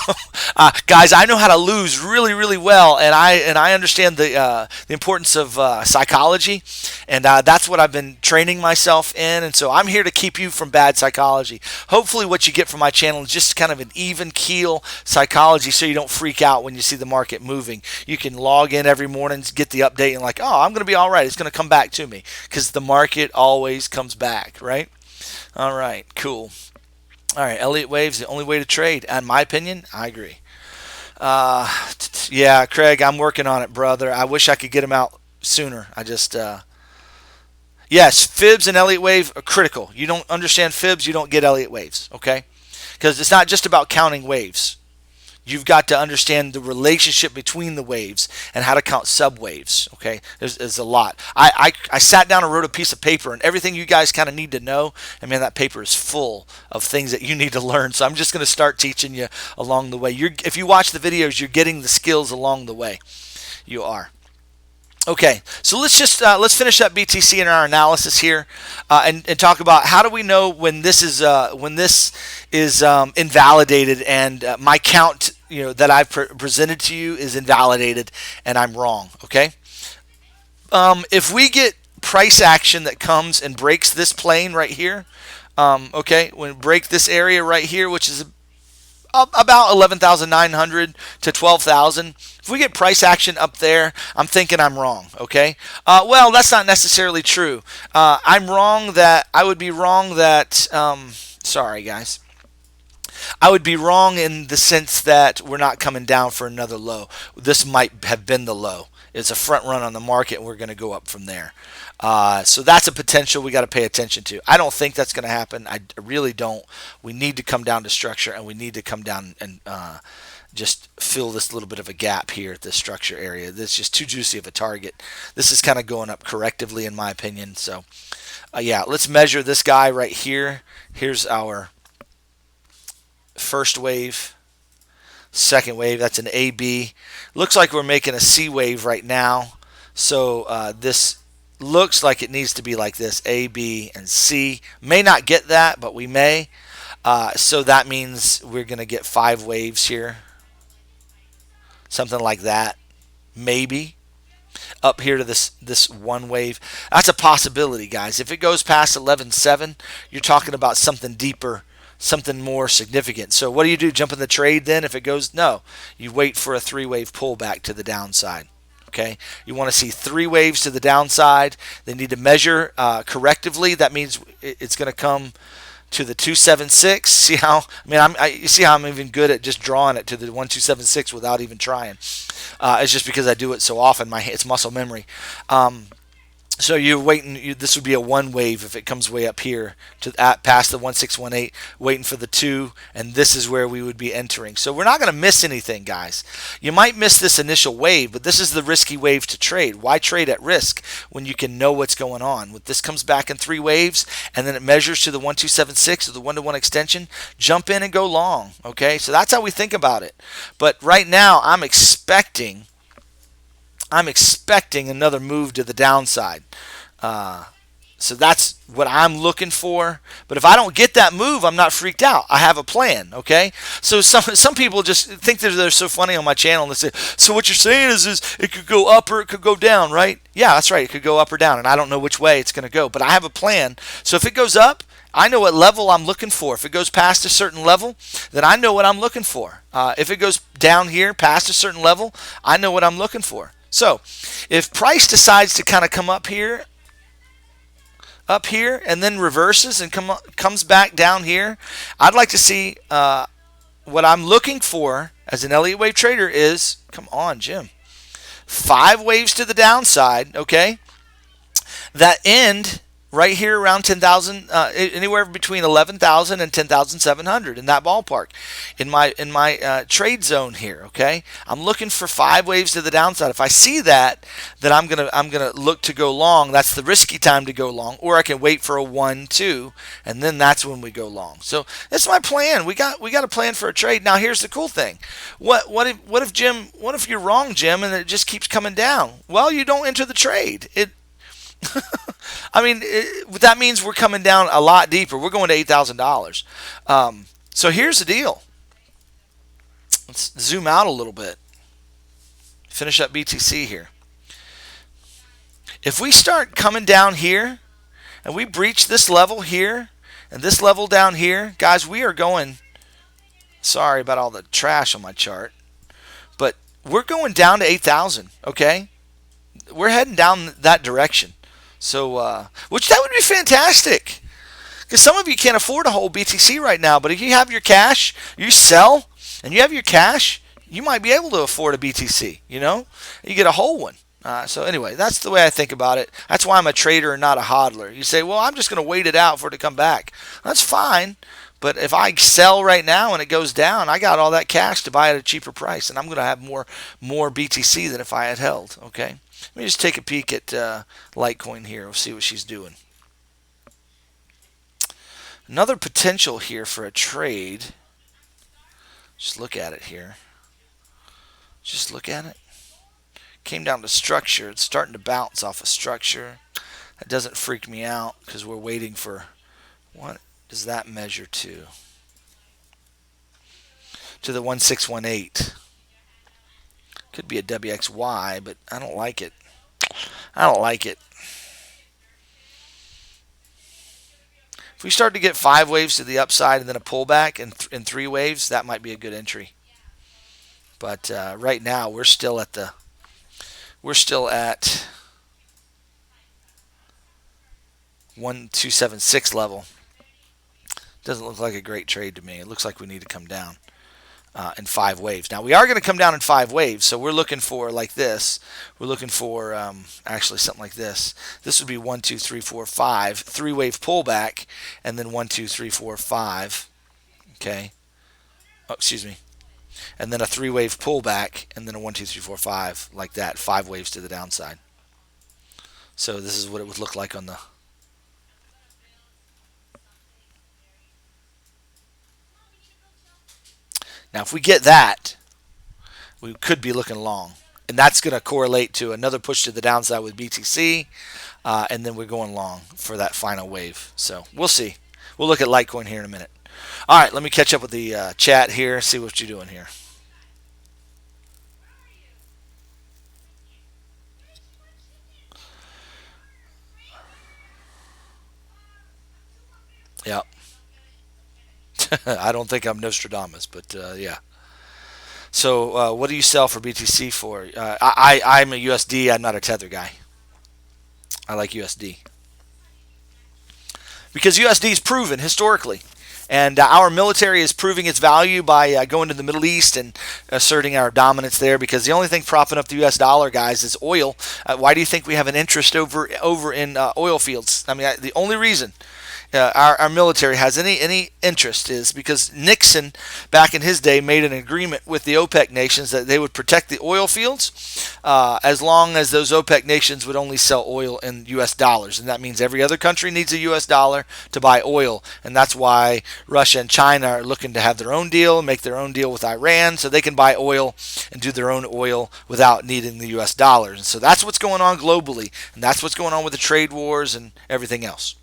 guys, I know how to lose really, really well, and I understand the importance of psychology, and that's what I've been training myself in. And so I'm here to keep you from bad psychology. Hopefully, what you get from my channel is just kind of an even keel psychology, so you don't freak out when you see the market moving. You can log in every morning, get the update, and like, oh, I'm going to be all right. It's going to come back to me because the market always comes back, right? All right, cool. All right, Elliott Wave's the only way to trade. In my opinion, I agree. Yeah, Craig, I'm working on it, brother. I wish I could get them out sooner. Yes, fibs and Elliott Wave are critical. You don't understand fibs, you don't get Elliott Waves, okay? Because it's not just about counting waves. You've got to understand the relationship between the waves and how to count subwaves. Okay, there's a lot. I sat down and wrote a piece of paper, and everything you guys kind of need to know. I mean, that paper is full of things that you need to learn. So I'm just going to start teaching you along the way. If you watch the videos, you're getting the skills along the way. You are. Okay, so let's finish up BTC in our analysis here, and talk about how do we know when this is invalidated and my count that I've presented to you is invalidated and I'm wrong. Okay, if we get price action that comes and breaks this plane right here, okay, when it break this area right here, which is about 11,900 to 12,000. If we get price action up there, I'm thinking I'm wrong. Okay. Well, that's not necessarily true. I would be wrong that. Sorry, guys. I would be wrong in the sense that we're not coming down for another low. This might have been the low. It's a front run on the market, and we're going to go up from there. So that's a potential we got to pay attention to. I don't think that's going to happen. I really don't. We need to come down to structure, and we need to come down and just fill this little bit of a gap here at this structure area. This is just too juicy of a target. This is kind of going up correctively, in my opinion. So, yeah, let's measure this guy right here. Here's our first wave, second wave. That's an AB. Looks like we're making a C wave right now. So this looks like it needs to be like this: A, B, and C. May not get that, but we may. So that means we're going to get 5 waves here, something like that, maybe up here to this one wave. That's a possibility, guys. If it goes past 11.7, you're talking about something deeper, something more significant. So what do? Jump in the trade then if it goes? No. You wait for a 3-wave pullback to the downside. Okay, you want to see 3 waves to the downside. They need to measure correctively. That means it's going to come to the 276. See how? You see how I'm even good at just drawing it to the 1276 without even trying. It's just because I do it so often. It's muscle memory. So you're waiting. This would be a 1 wave if it comes way up here to past the 1618, waiting for the 2, and this is where we would be entering. So we're not going to miss anything, guys. You might miss this initial wave, but this is the risky wave to trade. Why trade at risk when you can know what's going on? When this comes back in 3 waves and then it measures to the 1276 or the 1-to-1 extension, jump in and go long. Okay, so that's how we think about it. But right now, I'm expecting another move to the downside. So that's what I'm looking for. But if I don't get that move, I'm not freaked out. I have a plan, okay? So some people just think that they're so funny on my channel and they say, so what you're saying is it could go up or it could go down, right? Yeah, that's right. It could go up or down, and I don't know which way it's going to go. But I have a plan. So if it goes up, I know what level I'm looking for. If it goes past a certain level, then I know what I'm looking for. If it goes down here past a certain level, I know what I'm looking for. So if price decides to kind of come up here, and then reverses and comes back down here, I'd like to see what I'm looking for as an Elliott wave trader is, come on, Jim, 5 waves to the downside, okay, that end right here around 10,000, anywhere between 11,000 and 10,700 in that ballpark, in my trade zone here. Okay, I'm looking for 5 waves to the downside. If I see that, then I'm gonna look to go long. That's the risky time to go long, or I can wait for a 1, 2, and then that's when we go long. So that's my plan. We got a plan for a trade. Now here's the cool thing. What if you're wrong, Jim, and it just keeps coming down? Well, you don't enter the trade. That means we're coming down a lot deeper. We're going to $8,000. So here's the deal. Let's zoom out a little bit. Finish up BTC here. If we start coming down here and we breach this level here and this level down here, guys, we are going, sorry about all the trash on my chart, but we're going down to 8,000, okay? We're heading down that direction. So, which that would be fantastic, because some of you can't afford to hold BTC right now. But if you have your cash, you sell, and you have your cash, you might be able to afford a BTC. You get a whole one. So anyway, that's the way I think about it. That's why I'm a trader and not a hodler. You say, well, I'm just going to wait it out for it to come back. That's fine. But if I sell right now and it goes down, I got all that cash to buy at a cheaper price, and I'm going to have more BTC than if I had held. Okay. Let me just take a peek at Litecoin here. We'll see what she's doing. Another potential here for a trade. Just look at it here. Just look at it. Came down to structure. It's starting to bounce off of structure. That doesn't freak me out because we're waiting for, what does that measure to? To the 1618. Could be a WXY, but I don't like it. I don't like it. If we start to get 5 waves to the upside and then a pullback in 3 waves, that might be a good entry. But right now we're still at 1276 level. Doesn't look like a great trade to me. It looks like we need to come down in 5 waves. Now we are going to come down in 5 waves, so we're looking for like this. We're looking for actually something like this. This would be 1, 2, 3, 4, 5, 3-wave pullback, and then 1, 2, 3, 4, 5. Okay. Oh, excuse me. And then a 3-wave pullback, and then a 1, 2, 3, 4, 5, like that. 5 waves to the downside. So this is what it would look like on the. Now, if we get that, we could be looking long. And that's going to correlate to another push to the downside with BTC. And then we're going long for that final wave. So we'll see. We'll look at Litecoin here in a minute. All right, let me catch up with the chat here, see what you're doing here. Yeah. I don't think I'm Nostradamus, but yeah. So what do you sell for BTC for? I'm a USD. I'm not a Tether guy. I like USD because USD is proven historically. And our military is proving its value by going to the Middle East and asserting our dominance there. Because the only thing propping up the U.S. dollar, guys, is oil. Why do you think we have an interest over in oil fields? I mean, the only reason our military has any interest is because Nixon, back in his day, made an agreement with the OPEC nations that they would protect the oil fields as long as those OPEC nations would only sell oil in U.S. dollars. And that means every other country needs a U.S. dollar to buy oil. And that's why Russia and China are looking to have their own deal, make their own deal with Iran so they can buy oil and do their own oil without needing the U.S. dollars. And so that's what's going on globally. And that's what's going on with the trade wars and everything else.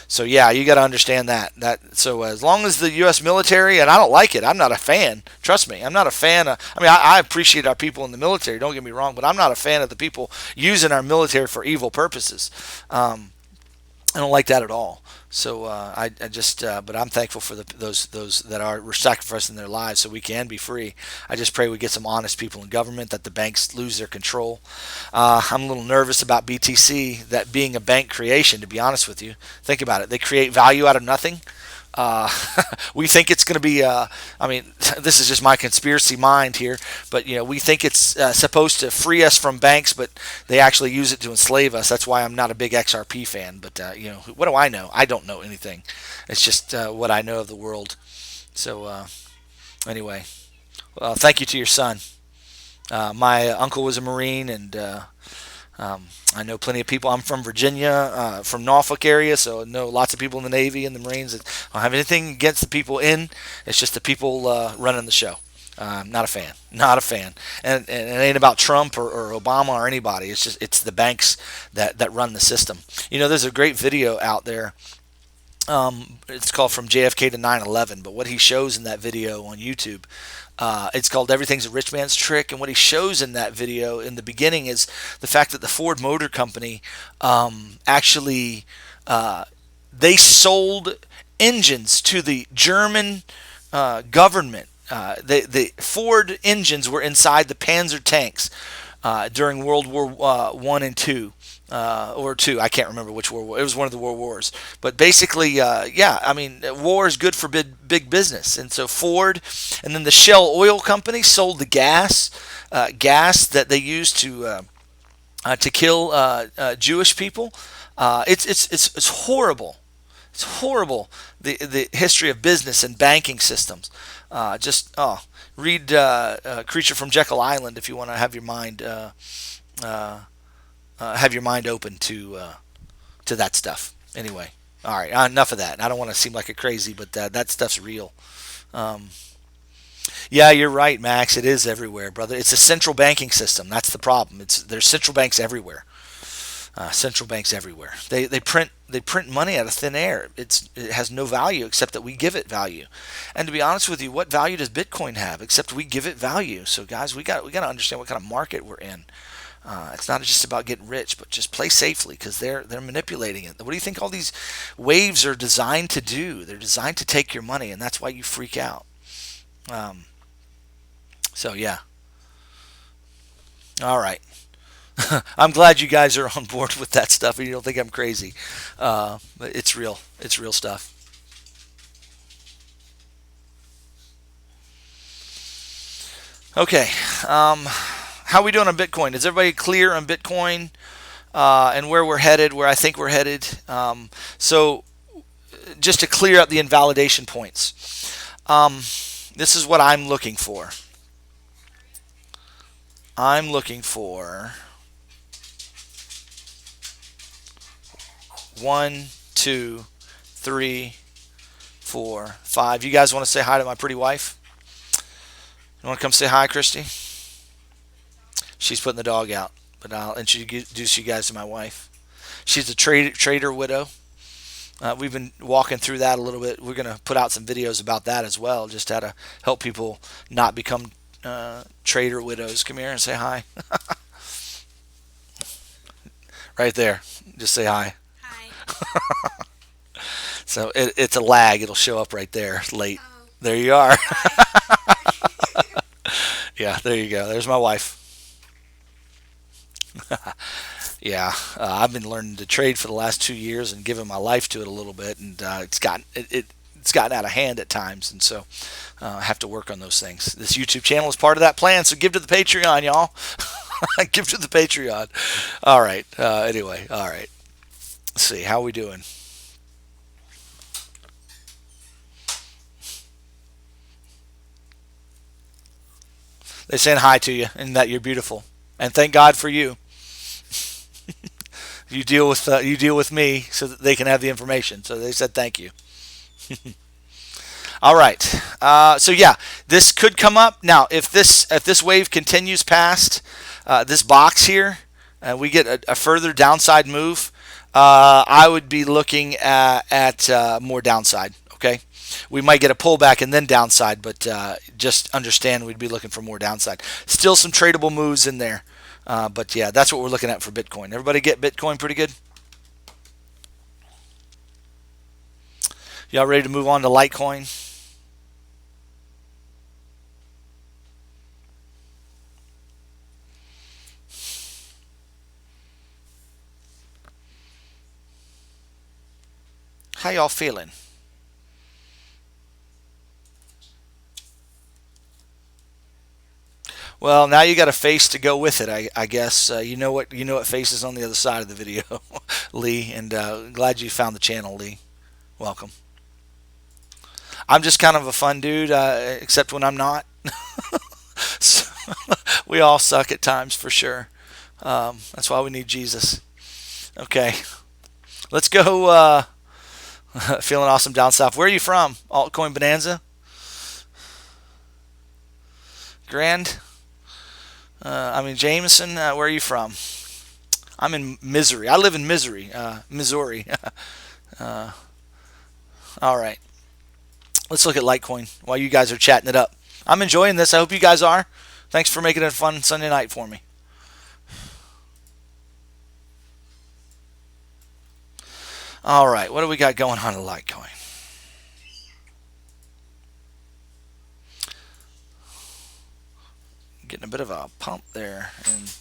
So yeah, you got to understand that. So as long as the U.S. military, and I don't like it, I'm not a fan. Trust me, I'm not a fan. I appreciate our people in the military. Don't get me wrong, but I'm not a fan of the people using our military for evil purposes. I don't like that at all. So but I'm thankful for those that are sacrificing their lives so we can be free. I just pray we get some honest people in government, that the banks lose their control. I'm a little nervous about BTC, that being a bank creation. To be honest with you, think about it. They create value out of nothing. Uh, we think it's going to be. This is just my conspiracy mind here, but we think it's supposed to free us from banks, but they actually use it to enslave us. That's why I'm not a big XRP fan. But what do I know? I don't know anything. It's just what I know of the world. So anyway, thank you to your son. My uncle was a Marine, and I know plenty of people. I'm from Virginia, from Norfolk area, so I know lots of people in the Navy and the Marines. I don't have anything against the people in. It's just the people running the show. Not a fan. Not a fan. And it ain't about Trump or Obama or anybody. It's the banks that run the system. There's a great video out there. It's called From JFK to 9/11, but what he shows in that video on YouTube, it's called Everything's a Rich Man's Trick. And what he shows in that video in the beginning is the fact that the Ford Motor Company actually they sold engines to the German government. The Ford engines were inside the Panzer tanks during World War One and Two. Or two, I can't remember which war. It was one of the world wars. But basically, war is good for big business. And so Ford, and then the Shell Oil Company sold the gas that they used to kill Jewish people. It's horrible. It's horrible, the history of business and banking systems. Read Creature from Jekyll Island if you want to have your mind open to that stuff. Anyway, all right, enough of that. I don't want to seem like a crazy, but that stuff's real. Yeah, you're right, Max. It is everywhere, brother. It's a central banking system. That's the problem. There's central banks everywhere. Central banks everywhere. They print money out of thin air. It has no value except that we give it value. And to be honest with you, what value does Bitcoin have except we give it value? So guys, we got to understand what kind of market we're in. It's not just about getting rich, but just play safely because they're manipulating it. What do you think all these waves are designed to do? They're designed to take your money, and that's why you freak out. So yeah. All right. I'm glad you guys are on board with that stuff and you don't think I'm crazy. But it's real. It's real stuff. Okay. How are we doing on Bitcoin? Is everybody clear on Bitcoin and where we're headed, where I think we're headed? So just to clear up the invalidation points, this is what I'm looking for. I'm looking for 1, 2, 3, 4, 5. You guys want to say hi to my pretty wife? You want to come say hi, Christy? She's putting the dog out, but I'll introduce you guys to my wife. She's a trader widow. We've been walking through that a little bit. We're going to put out some videos about that as well, just how to help people not become trader widows. Come here and say hi. Right there. Just say hi. Hi. So it's a lag. It'll show up right there late. Oh. There you are. Yeah, there you go. There's my wife. Yeah, I've been learning to trade for the last 2 years and giving my life to it a little bit, and it's gotten out of hand at times, and so I have to work on those things. This YouTube channel is part of that plan, so give to the Patreon, y'all. Give to the Patreon. All right. Anyway, all right. Let's see how we doing. They're saying hi to you and that you're beautiful, and thank God for you. You deal with me so that they can have the information. So they said thank you. All right. So yeah, this could come up now if this wave continues past this box here, and we get a further downside move. I would be looking at more downside. Okay. We might get a pullback and then downside, but just understand we'd be looking for more downside. Still some tradable moves in there. But yeah, that's what we're looking at for Bitcoin. Everybody get Bitcoin pretty good? Y'all ready to move on to Litecoin? How y'all feeling? Well, now you got a face to go with it, I guess. You know what face is on the other side of the video, Lee. And glad you found the channel, Lee. Welcome. I'm just kind of a fun dude, except when I'm not. So, we all suck at times for sure. That's why we need Jesus. Okay, let's go. Feeling awesome down south. Where are you from? Altcoin Bonanza? Grand? Jameson. Where are you from? I'm in Missouri. I live in Missouri, Missouri. All right. Let's look at Litecoin while you guys are chatting it up. I'm enjoying this. I hope you guys are. Thanks for making it a fun Sunday night for me. All right. What do we got going on in Litecoin? Getting a bit of a pump there. And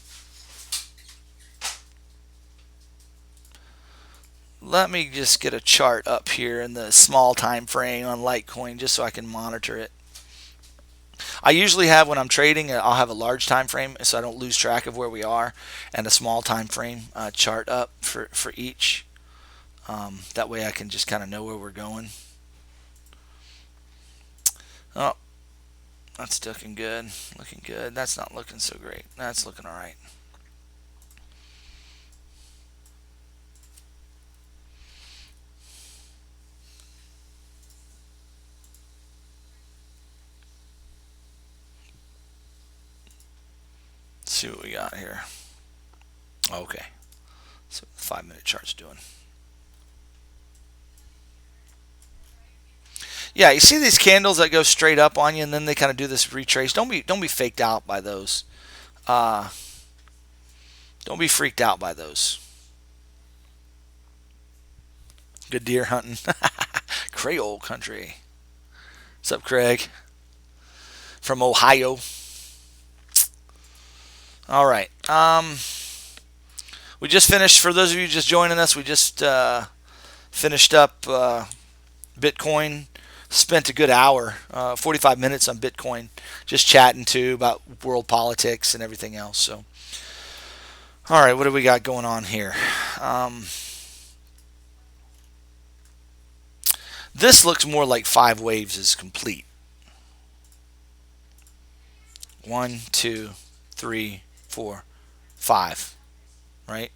let me just get a chart up here in the small time frame on Litecoin just so I can monitor it. I usually have, when I'm trading, I'll have a large time frame so I don't lose track of where we are, and a small time frame chart up for each. That way I can just kind of know where we're going. Oh, that's looking good. Looking good. That's not looking so great. That's looking all right. Let's see what we got here. Okay. So the 5-minute chart's doing. Yeah, you see these candles that go straight up on you, and then they kind of do this retrace. Don't be faked out by those. Don't be freaked out by those. Good deer hunting. Creole country. What's up, Craig? From Ohio. All right. We just finished, for those of you just joining us, we just finished up Bitcoin spent a good hour, 45 minutes on Bitcoin, just chatting too about world politics and everything else. So, all right, what do we got going on here? This looks more like 5 waves is complete. 1, 2, 3, 4, 5, right?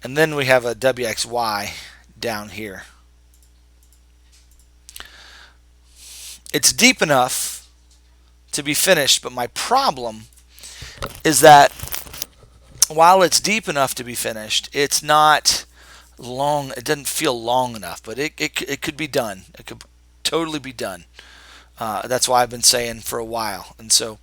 And then we have a WXY down here. It's deep enough to be finished, but my problem is that while it's deep enough to be finished, it's not long. It doesn't feel long enough, but it could be done. It could totally be done. That's why I've been saying for a while. And so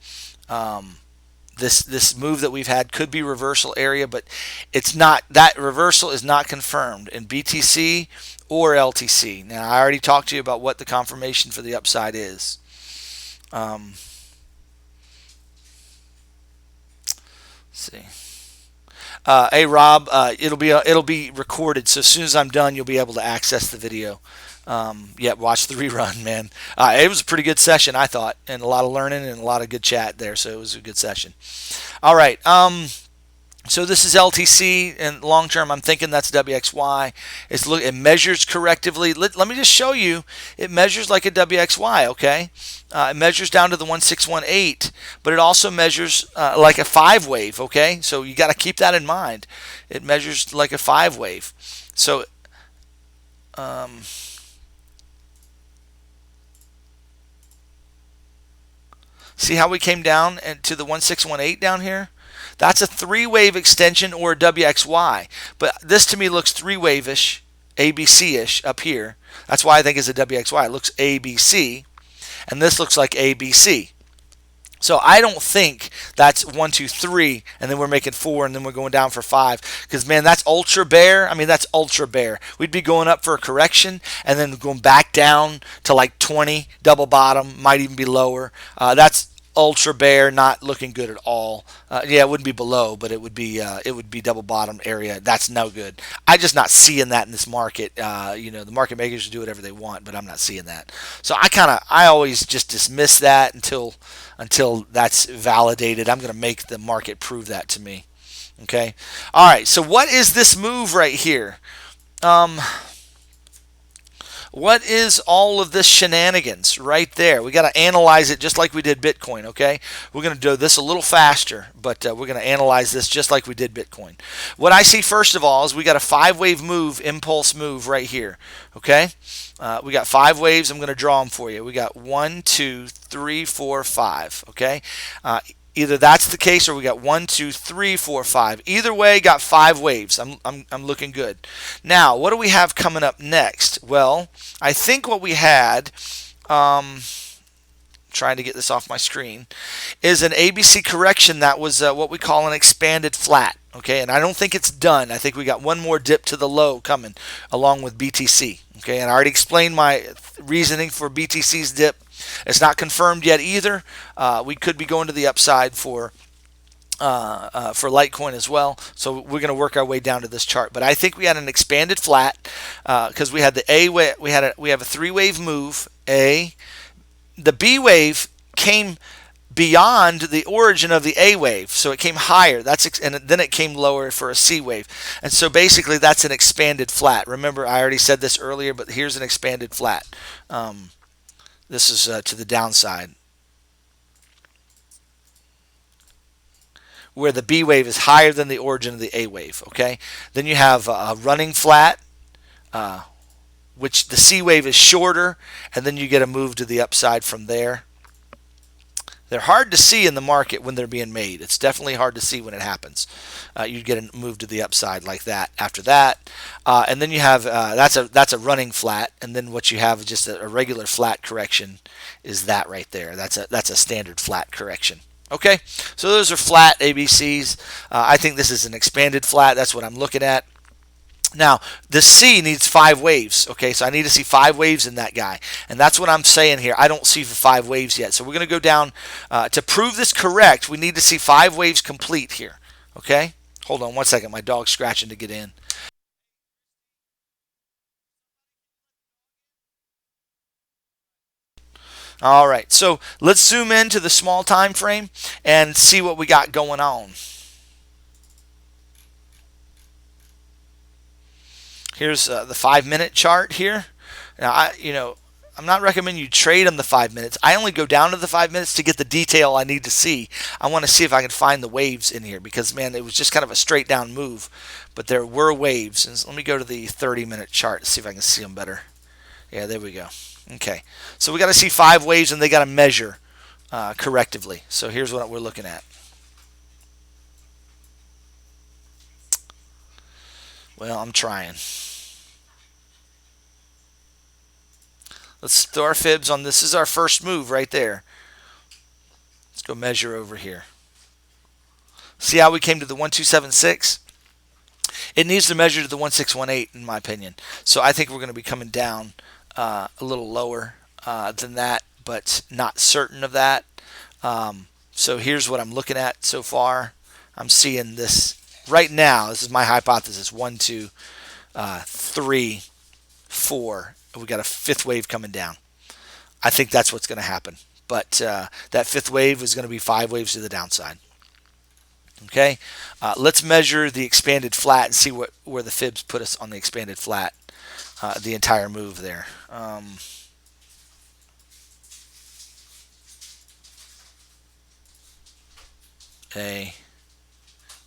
this move that we've had could be reversal area, but it's not. That reversal is not confirmed in BTC or LTC. Now, I already talked to you about what the confirmation for the upside is. Let's see. Hey Rob, it'll be recorded, so as soon as I'm done, you'll be able to access the video. Yeah, watch the rerun, man. It was a pretty good session, I thought, and a lot of learning and a lot of good chat there. So it was a good session. All right. So this is LTC, and long term, I'm thinking that's WXY. It measures correctively. Let me just show you. It measures like a WXY, okay? It measures down to the 1618, but it also measures like a 5 wave, okay? So you got to keep that in mind. It measures like a 5 wave. So see how we came down to the 1618 down here? That's a 3-wave extension or a WXY. But this to me looks 3-wave-ish, ABC-ish up here. That's why I think it's a WXY. It looks ABC. And this looks like ABC. So I don't think that's 1, 2, 3, and then we're making 4, and then we're going down for 5. Because, man, that's ultra bear. I mean, that's ultra bear. We'd be going up for a correction, and then going back down to like 20, double bottom, might even be lower. That's ultra bear, not looking good at all. Yeah, it wouldn't be below, but it would be double bottom area. That's no good. I'm just not seeing that in this market. The market makers do whatever they want, but I'm not seeing that. So I always just dismiss that until that's validated. I'm going to make the market prove that to me. Okay. All right. So what is this move right here? What is all of this shenanigans right there? We got to analyze it just like we did Bitcoin, okay? We're going to do this a little faster, but we're going to analyze this just like we did Bitcoin. What I see first of all is we got a 5-wave move, impulse move right here, okay? We got 5 waves. I'm going to draw them for you. We got 1, 2, 3, 4, 5, okay? Either that's the case or we got 1, 2, 3, 4, 5. Either way, got 5 waves. I'm looking good. Now, what do we have coming up next? Well, I think what we had, trying to get this off my screen, is an ABC correction that was what we call an expanded flat. Okay, and I don't think it's done. I think we got one more dip to the low coming along with BTC. Okay, and I already explained my reasoning for BTC's dip. It's not confirmed yet either. We could be going to the upside for Litecoin as well. So we're going to work our way down to this chart. But I think we had an expanded flat because we had the A wave. We have a 3-wave move. The B wave came beyond the origin of the A wave, so it came higher. And then it came lower for a C wave. And so basically, that's an expanded flat. Remember, I already said this earlier, but here's an expanded flat. This is to the downside, where the B wave is higher than the origin of the A wave. Okay, then you have a running flat, which the C wave is shorter, and then you get a move to the upside from there. They're hard to see in the market when they're being made. It's definitely hard to see when it happens. You get a move to the upside like that after that, and then you have that's a running flat, and then what you have is just a regular flat correction. Is that right there? That's a standard flat correction. Okay, so those are flat ABCs. I think this is an expanded flat. That's what I'm looking at. Now, this C needs 5 waves, okay? So I need to see 5 waves in that guy. And that's what I'm saying here. I don't see for 5 waves yet. So we're going to go down. To prove this correct, we need to see 5 waves complete here, okay? Hold on one second. My dog's scratching to get in. All right, so let's zoom into the small time frame and see what we got going on. Here's the 5 minute chart here. Now, I'm not recommending you trade on the 5 minutes. I only go down to the 5 minutes to get the detail I need to see. I want to see if I can find the waves in here because, man, it was just kind of a straight down move, but there were waves. And let me go to the 30-minute chart to see if I can see them better. Yeah, there we go. Okay, so we got to see 5 waves and they got to measure correctively. So here's what we're looking at. Well, I'm trying. Let's throw our fibs on. This is our first move right there. Let's go measure over here. See how we came to the 1276? It needs to measure to the 1618 in my opinion. So I think we're going to be coming down a little lower than that, but not certain of that. So here's what I'm looking at so far. I'm seeing this right now. This is my hypothesis. 1, 2, 3, 4. We got a 5th wave coming down. I think that's what's going to happen. But that 5th wave is going to be 5 waves to the downside. Okay, let's measure the expanded flat and see where the fibs put us on the expanded flat, the entire move there. A,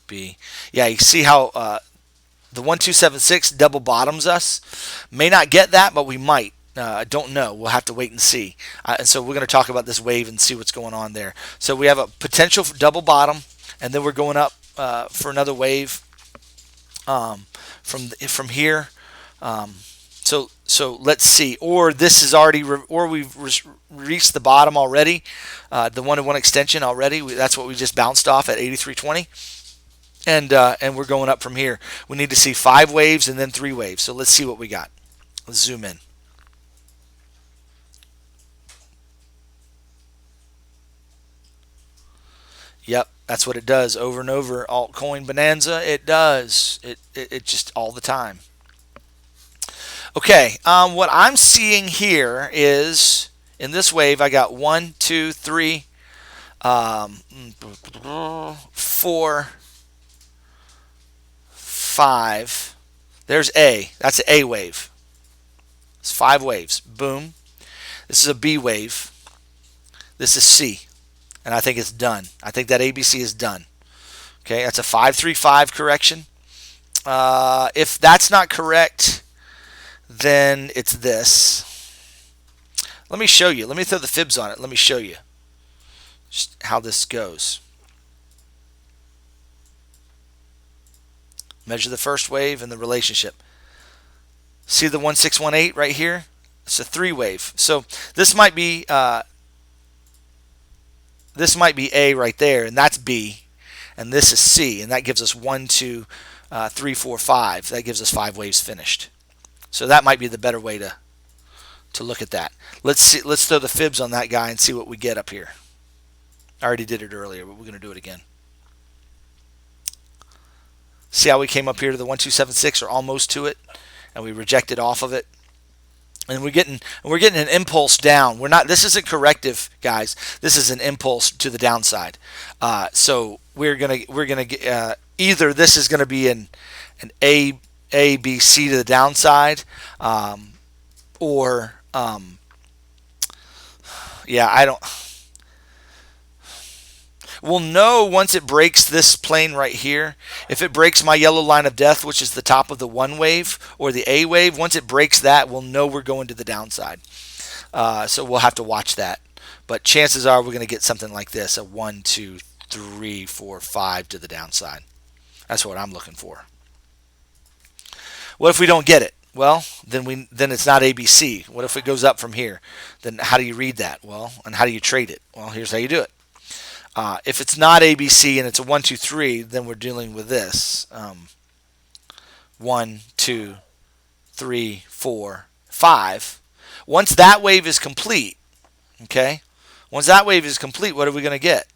B. Yeah, you see how the 1276 double bottoms us. May not get that, but we might. I don't know. We'll have to wait and see. And so we're going to talk about this wave and see what's going on there. So we have a potential for double bottom, and then we're going up for another wave from here. So let's see. Or this is already, or we've reached the bottom already. The 1-to-1 extension already. That's what we just bounced off at 83.20. And we're going up from here. We need to see 5 waves and then 3 waves. So let's see what we got. Let's zoom in. Yep, that's what it does over and over. Altcoin bonanza, it does. It just all the time. Okay, what I'm seeing here is in this wave I got 1, 2, 3, 4, 5. There's A. That's an A wave. It's 5 waves. Boom. This is a B wave. This is C. And I think it's done. I think that ABC is done. Okay, that's a 535 correction. If that's not correct, then it's this. Let me show you. Let me throw the fibs on it. Let me show you just how this goes. Measure the first wave and the relationship. See the 1618 right here? It's a 3 wave. So this might be A right there, and that's B, and this is C, and that gives us 1, 2, 3, 4, 5. That gives us 5 waves finished. So that might be the better way to look at that. Let's see. Let's throw the fibs on that guy and see what we get up here. I already did it earlier, but we're going to do it again. See how we came up here to the 1276 or almost to it, and we rejected off of it. And we're getting an impulse down. We're not. This isn't corrective, guys. This is an impulse to the downside. So we're gonna get, either this is gonna be an A B C to the downside, or yeah, I don't. We'll know once it breaks this plane right here. If it breaks my yellow line of death, which is the top of the 1 wave or the A wave, once it breaks that, we'll know we're going to the downside. So we'll have to watch that. But chances are we're going to get something like this, a 1, 2, 3, 4, 5 to the downside. That's what I'm looking for. What if we don't get it? Well, then it's not ABC. What if it goes up from here? Then how do you read that? Well, and how do you trade it? Well, here's how you do it. If it's not ABC and it's a 1, 2, 3, then we're dealing with this. 1, 2, 3, 4, 5. Once that wave is complete, okay? Once that wave is complete, what are we going to get?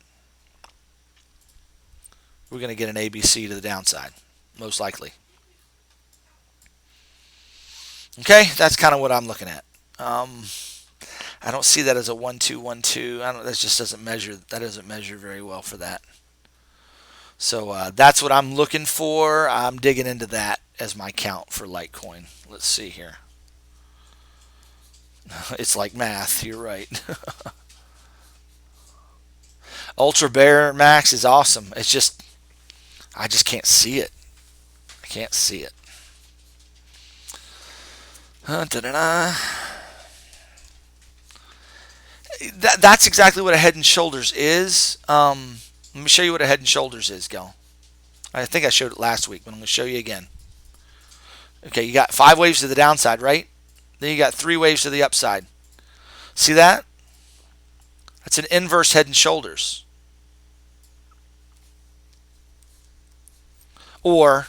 We're going to get an ABC to the downside, most likely. Okay, that's kind of what I'm looking at. I don't see that as a 1-2-1-2. I don't. That just doesn't measure. That doesn't measure very well for that. So that's what I'm looking for. I'm digging into that as my count for Litecoin. Let's see here. It's like math. You're right. Ultra Bear Max is awesome. It's just I just can't see it. I can't see it. Da-da-da. That's exactly what a Head and Shoulders is. Let me show you what a Head and Shoulders is, Gal. I think I showed it last week, but I'm going to show you again. Okay, you got 5 waves to the downside, right? Then you got 3 waves to the upside. See that? That's an inverse Head and Shoulders. Or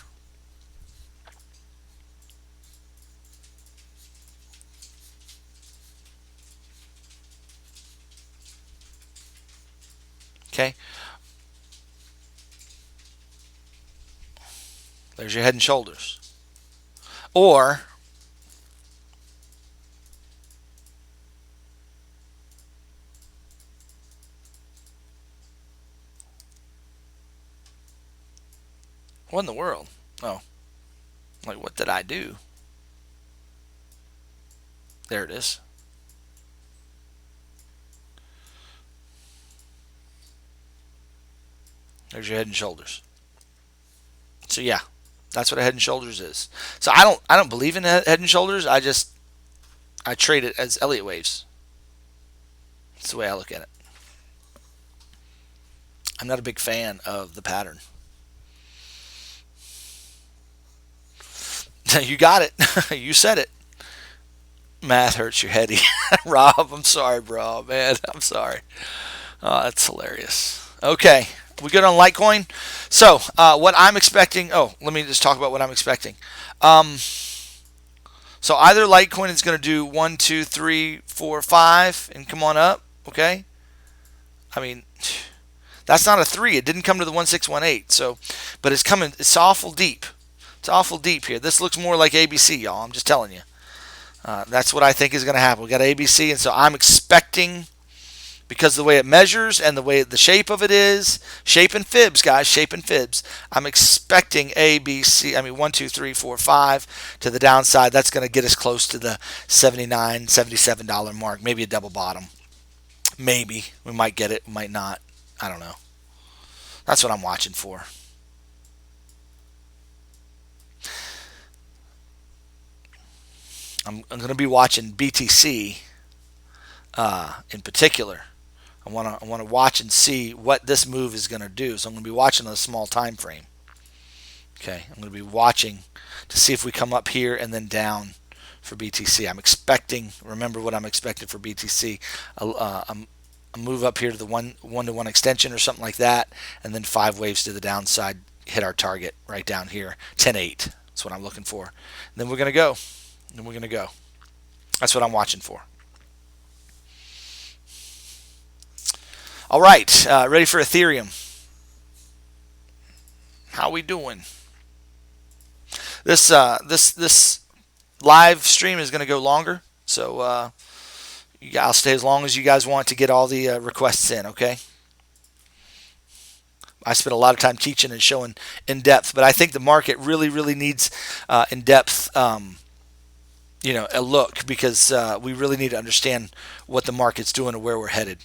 okay, there's your Head and Shoulders. Or what in the world? Oh, like what did I do? There it is. There's your Head and Shoulders. So yeah, that's what a Head and Shoulders is. So I don't believe in Head and Shoulders. I trade it as Elliott waves. That's the way I look at it. I'm not a big fan of the pattern. You got it. You said it. Math hurts your heady. Rob, I'm sorry, bro. Man, I'm sorry. Oh, that's hilarious. Okay, we good on Litecoin? So, what I'm expecting. Oh, let me just talk about what I'm expecting. So either Litecoin is going to do 1, 2, 3, 4, 5, and come on up. Okay. I mean, that's not a 3. It didn't come to the 1618. So, but it's coming. It's awful deep. It's awful deep here. This looks more like ABC, y'all. I'm just telling you. That's what I think is going to happen. We got ABC, and so I'm expecting, because of the way it measures and the way the shape of it is, shape and fibs, guys, shape and fibs. I'm expecting ABC. I mean 1, 2, 3, 4, 5 to the downside. That's going to get us close to the $79, $77 mark. Maybe a double bottom. Maybe we might get it, we might not. I don't know. That's what I'm watching for. I'm going to be watching BTC in particular. I want to watch and see what this move is going to do. So I'm going to be watching on a small time frame. Okay, I'm going to be watching to see if we come up here and then down for BTC. I'm expecting. Remember what I'm expecting for BTC. A move up here to the one-to-one extension or something like that, and then 5 waves to the downside. Hit our target right down here, 10.8. That's what I'm looking for. And then we're going to go. And we're going to go. That's what I'm watching for. All right, ready for Ethereum. How we doing? This live stream is going to go longer, so I'll stay as long as you guys want to get all the requests in. Okay. I spent a lot of time teaching and showing in depth, but I think the market really needs in depth. A look, because we really need to understand what the market's doing and where we're headed.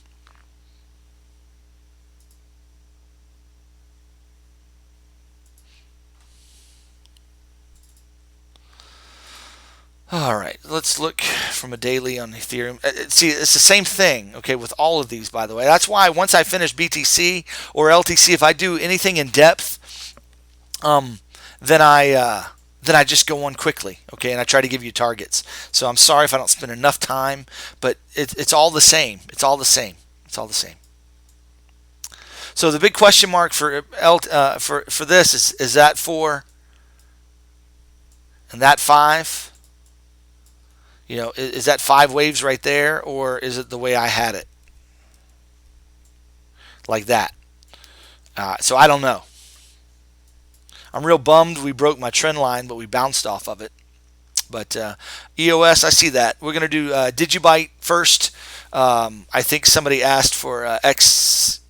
All right, let's look from a daily on Ethereum. See, it's the same thing, okay, with all of these, by the way. That's why once I finish BTC or LTC, if I do anything in depth, then I just go on quickly, okay, and I try to give you targets. So I'm sorry if I don't spend enough time, but it's all the same. It's all the same. It's all the same. So the big question mark for this is that 4 and that 5. Is that 5 waves right there, or is it the way I had it, like that? So I don't know. I'm real bummed we broke my trend line, but we bounced off of it. But EOS, I see that. We're going to do Digibyte first. I think somebody asked for XLR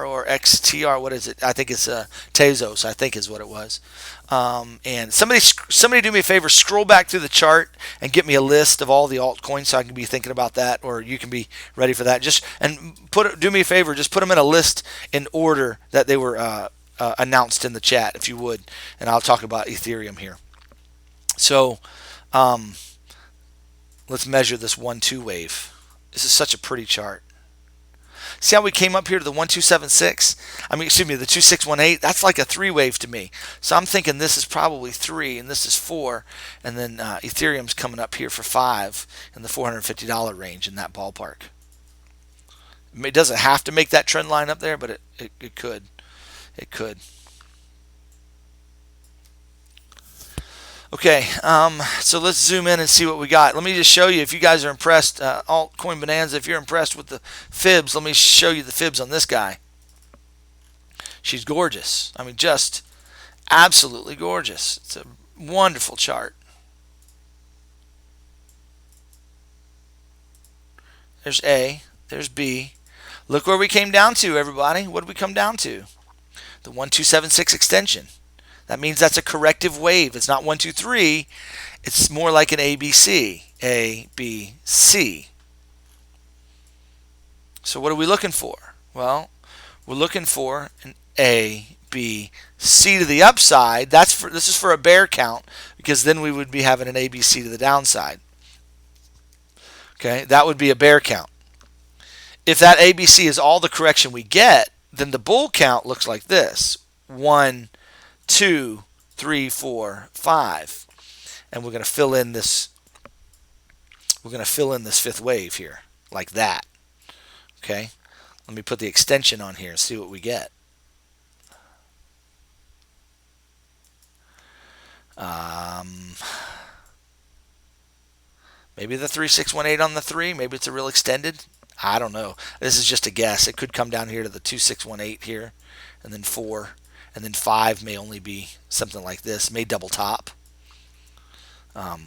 or XTR. What is it? I think it's Tezos, I think is what it was. And somebody do me a favor, scroll back through the chart and get me a list of all the altcoins so I can be thinking about that, or you can be ready for that. Do me a favor, just put them in a list in order that they were announced in the chat, if you would, and I'll talk about Ethereum here. So let's measure this 1-2 wave. This is such a pretty chart. See how we came up here to the 1276? I mean, excuse me, the 2618. That's like a 3 wave to me. So I'm thinking this is probably 3 and this is 4, and then Ethereum's coming up here for 5 in the $450 range, in that ballpark. It doesn't have to make that trend line up there, but it could. It could. Okay, so let's zoom in and see what we got. Let me just show you, if you guys are impressed, Altcoin Bonanza, if you're impressed with the fibs, let me show you the fibs on this guy. She's gorgeous. I mean, just absolutely gorgeous. It's a wonderful chart. There's A, there's B. Look where we came down to, everybody. What did we come down to? The 1276 extension. That means that's a corrective wave. It's not 1, 2, 3. It's more like an ABC. A, B, C. So what are we looking for? Well, we're looking for an A, B, C to the upside. This is for a bear count, because then we would be having an ABC to the downside. Okay, that would be a bear count. If that ABC is all the correction we get, then the bull count looks like this. 1, 2, 3, 4, 5, and we're going to fill in this. We're going to fill in this fifth wave here, like that. Okay, let me put the extension on here and see what we get. Maybe the 3618 on the 3. Maybe it's a real extended. I don't know. This is just a guess. It could come down here to the 2618 here, and then 4. And then 5 may only be something like this, may double top. I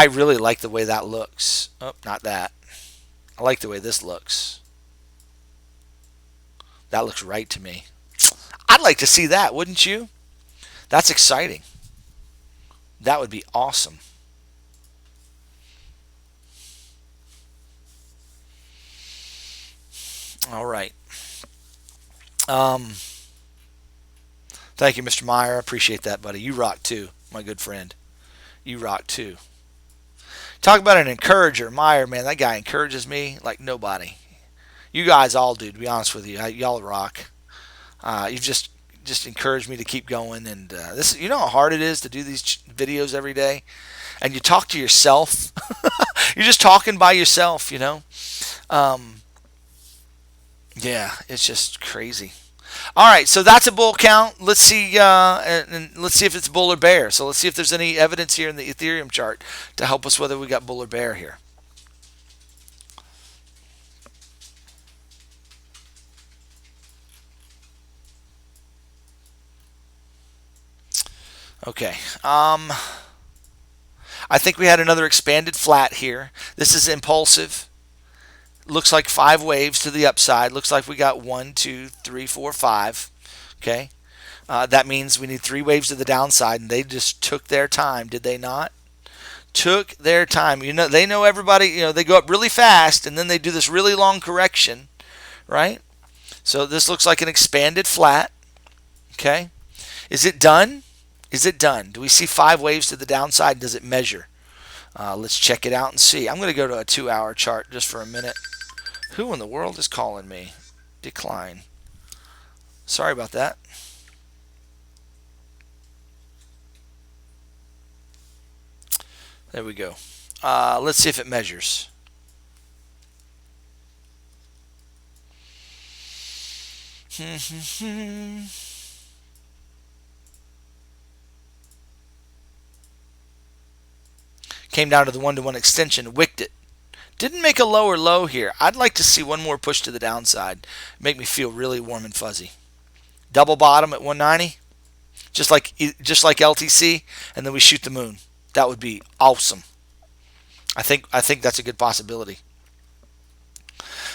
really like the way that looks. Oh, not that. I like the way this looks. That looks right to me. I'd like to see that, wouldn't you? That's exciting. That would be awesome. All right. Thank you, Mr. Meyer. I appreciate that, buddy. You rock too, my good friend. You rock too. Talk about an encourager. Meyer, man, that guy encourages me like nobody. You guys all do, to be honest with you. Y'all rock. You've just encouraged me to keep going. And this, you know how hard it is to do these videos every day? And you talk to yourself. You're just talking by yourself, you know? Yeah, it's just crazy. All right, so that's a bull count. Let's see, and let's see if it's bull or bear. So let's see if there's any evidence here in the Ethereum chart to help us whether we got bull or bear here. Okay. I think we had another expanded flat here. This is impulsive. Looks like 5 waves to the upside. Looks like we got 1, 2, 3, 4, 5. Okay. That means we need 3 waves to the downside, and they just took their time, did they not? Took their time. You know, they know everybody, you know, they go up really fast, and then they do this really long correction, right? So this looks like an expanded flat. Okay. Is it done? Is it done? Do we see 5 waves to the downside? Does it measure? Let's check it out and see. I'm going to go to a 2-hour chart just for a minute. Who in the world is calling me? Decline. Sorry about that. There we go. Let's see if it measures. Came down to the 1-to-1 extension, wicked it. Didn't make a lower low here. I'd like to see one more push to the downside. Make me feel really warm and fuzzy. Double bottom at 190. just like LTC, and then we shoot the moon. That would be awesome. I think that's a good possibility.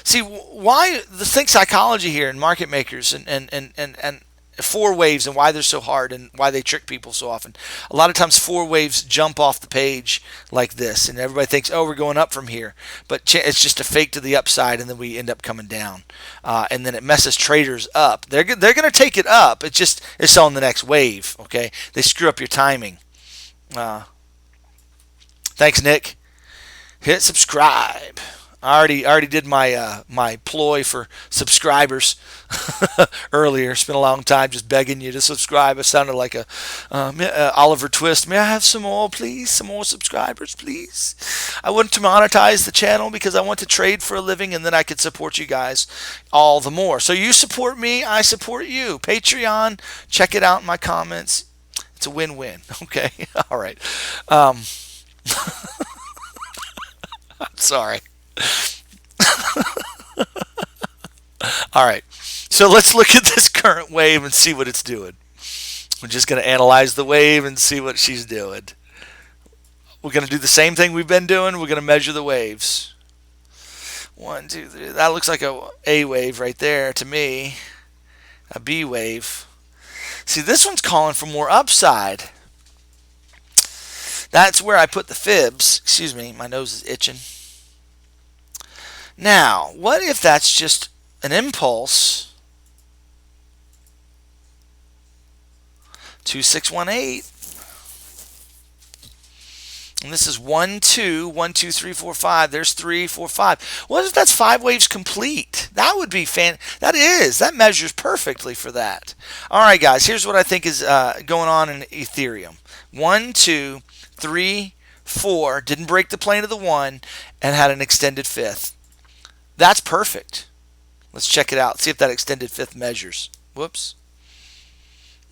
See, why the think psychology here and market makers and four waves and why they're so hard and why they trick people so often. A lot of times four waves jump off the page like this, and everybody thinks, oh, we're going up from here, but it's just a fake to the upside, and then we end up coming down, and then it messes traders up. They're going to take it up. It's on the next wave. Okay, they screw up your timing. Thanks, Nick. Hit subscribe. I already did my ploy for subscribers earlier. Spent a long time just begging you to subscribe. I sounded like a Oliver Twist. May I have some more, please? Some more subscribers, please. I want to monetize the channel because I want to trade for a living, and then I could support you guys all the more. So you support me, I support you. Patreon, check it out in my comments. It's a win-win. Okay, all right. I'm sorry. All right, so let's look at this current wave and see what it's doing. We're just going to analyze the wave and see what she's doing. We're going to do the same thing we've been doing. We're going to measure the waves. 1, 2, 3. That looks like a wave right there to me. A B wave. See, this one's calling for more upside. That's where I put the fibs. Excuse me, my nose is itching. Now, what if that's just an impulse? 2618. And this is 1, 2, 1, 2, 3, 4, 5. There's 3, 4, 5. What if that's 5 waves complete? That would be that measures perfectly for that. All right, guys, here's what I think is going on in Ethereum. 1, 2, 3, 4. Didn't break the plane of the 1 and had an extended fifth. That's perfect. Let's check it out. See if that extended fifth measures. Whoops.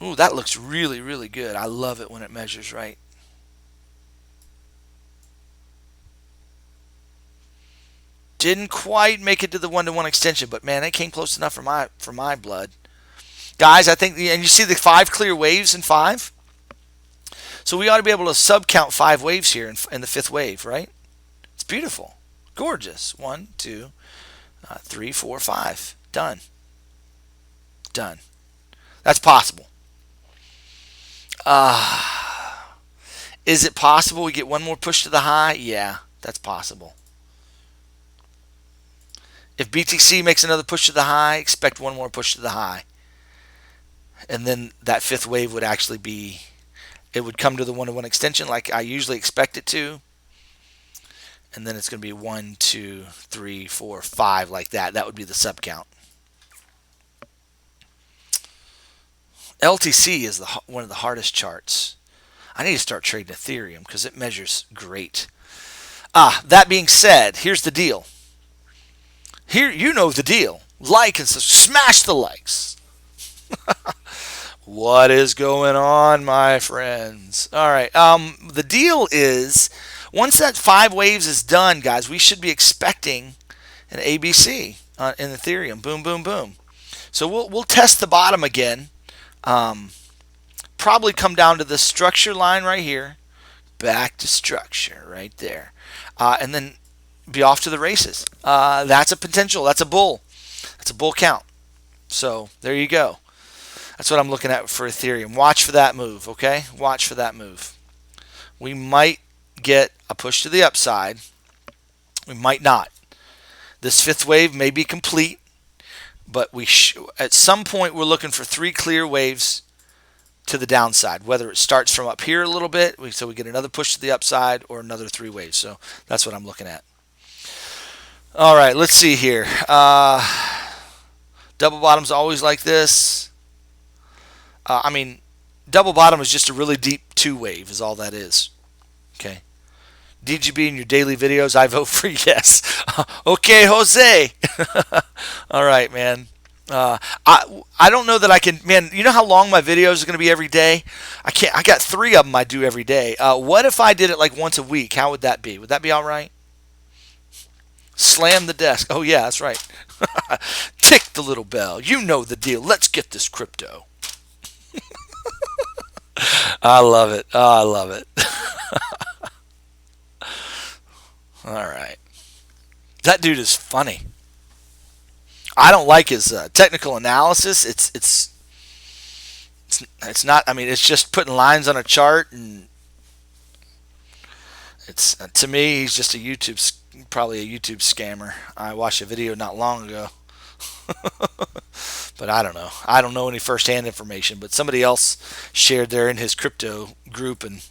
Ooh, that looks really, really good. I love it when it measures right. Didn't quite make it to the 1-to-1 extension, but man, it came close enough for my blood. Guys, I think, and you see the 5 clear waves in 5? So we ought to be able to subcount 5 waves here in the 5th wave, right? It's beautiful. Gorgeous. 1, 2, 3, 4, 5. Done. Done. That's possible. Is it possible we get one more push to the high? Yeah, that's possible. If BTC makes another push to the high, expect one more push to the high. And then that 5th wave would actually be, it would come to the 1-to-1 extension like I usually expect it to. And then it's going to be 1, 2, 3, 4, 5 like that. That would be the sub count. LTC is one of the hardest charts. I need to start trading Ethereum because it measures great. That being said, here's the deal. Here, you know the deal. Like and smash the likes. What is going on, my friends? All right. The deal is, once that 5 waves is done, guys, we should be expecting an ABC in Ethereum. Boom, boom, boom. So we'll test the bottom again. Probably come down to the structure line right here. Back to structure right there. And then be off to the races. That's a potential. That's a bull. That's a bull count. So there you go. That's what I'm looking at for Ethereum. Watch for that move, okay? Watch for that move. We might get a push to the upside. We might not. This 5th wave may be complete, but at some point we're looking for 3 clear waves to the downside, whether it starts from up here a little bit, so we get another push to the upside, or another 3 waves. So that's what I'm looking at. All right, let's see here. Double bottom's always like this. Double bottom is just a really deep 2 wave is all that is. Okay. DGB in your daily videos, I vote for yes. Okay, Jose. All right, man. I don't know that I can, man, you know how long my videos are going to be every day? I got 3 of them I do every day. What if I did it like once a week? How would that be? Would that be all right? Slam the desk. Oh, yeah, that's right. Tick the little bell. You know the deal. Let's get this crypto. I love it. Oh, I love it. All right. That dude is funny. I don't like his technical analysis. It's not. I mean, it's just putting lines on a chart, and it's to me, he's just a probably a YouTube scammer. I watched a video not long ago, but I don't know. I don't know any firsthand information, but somebody else shared there in his crypto group, and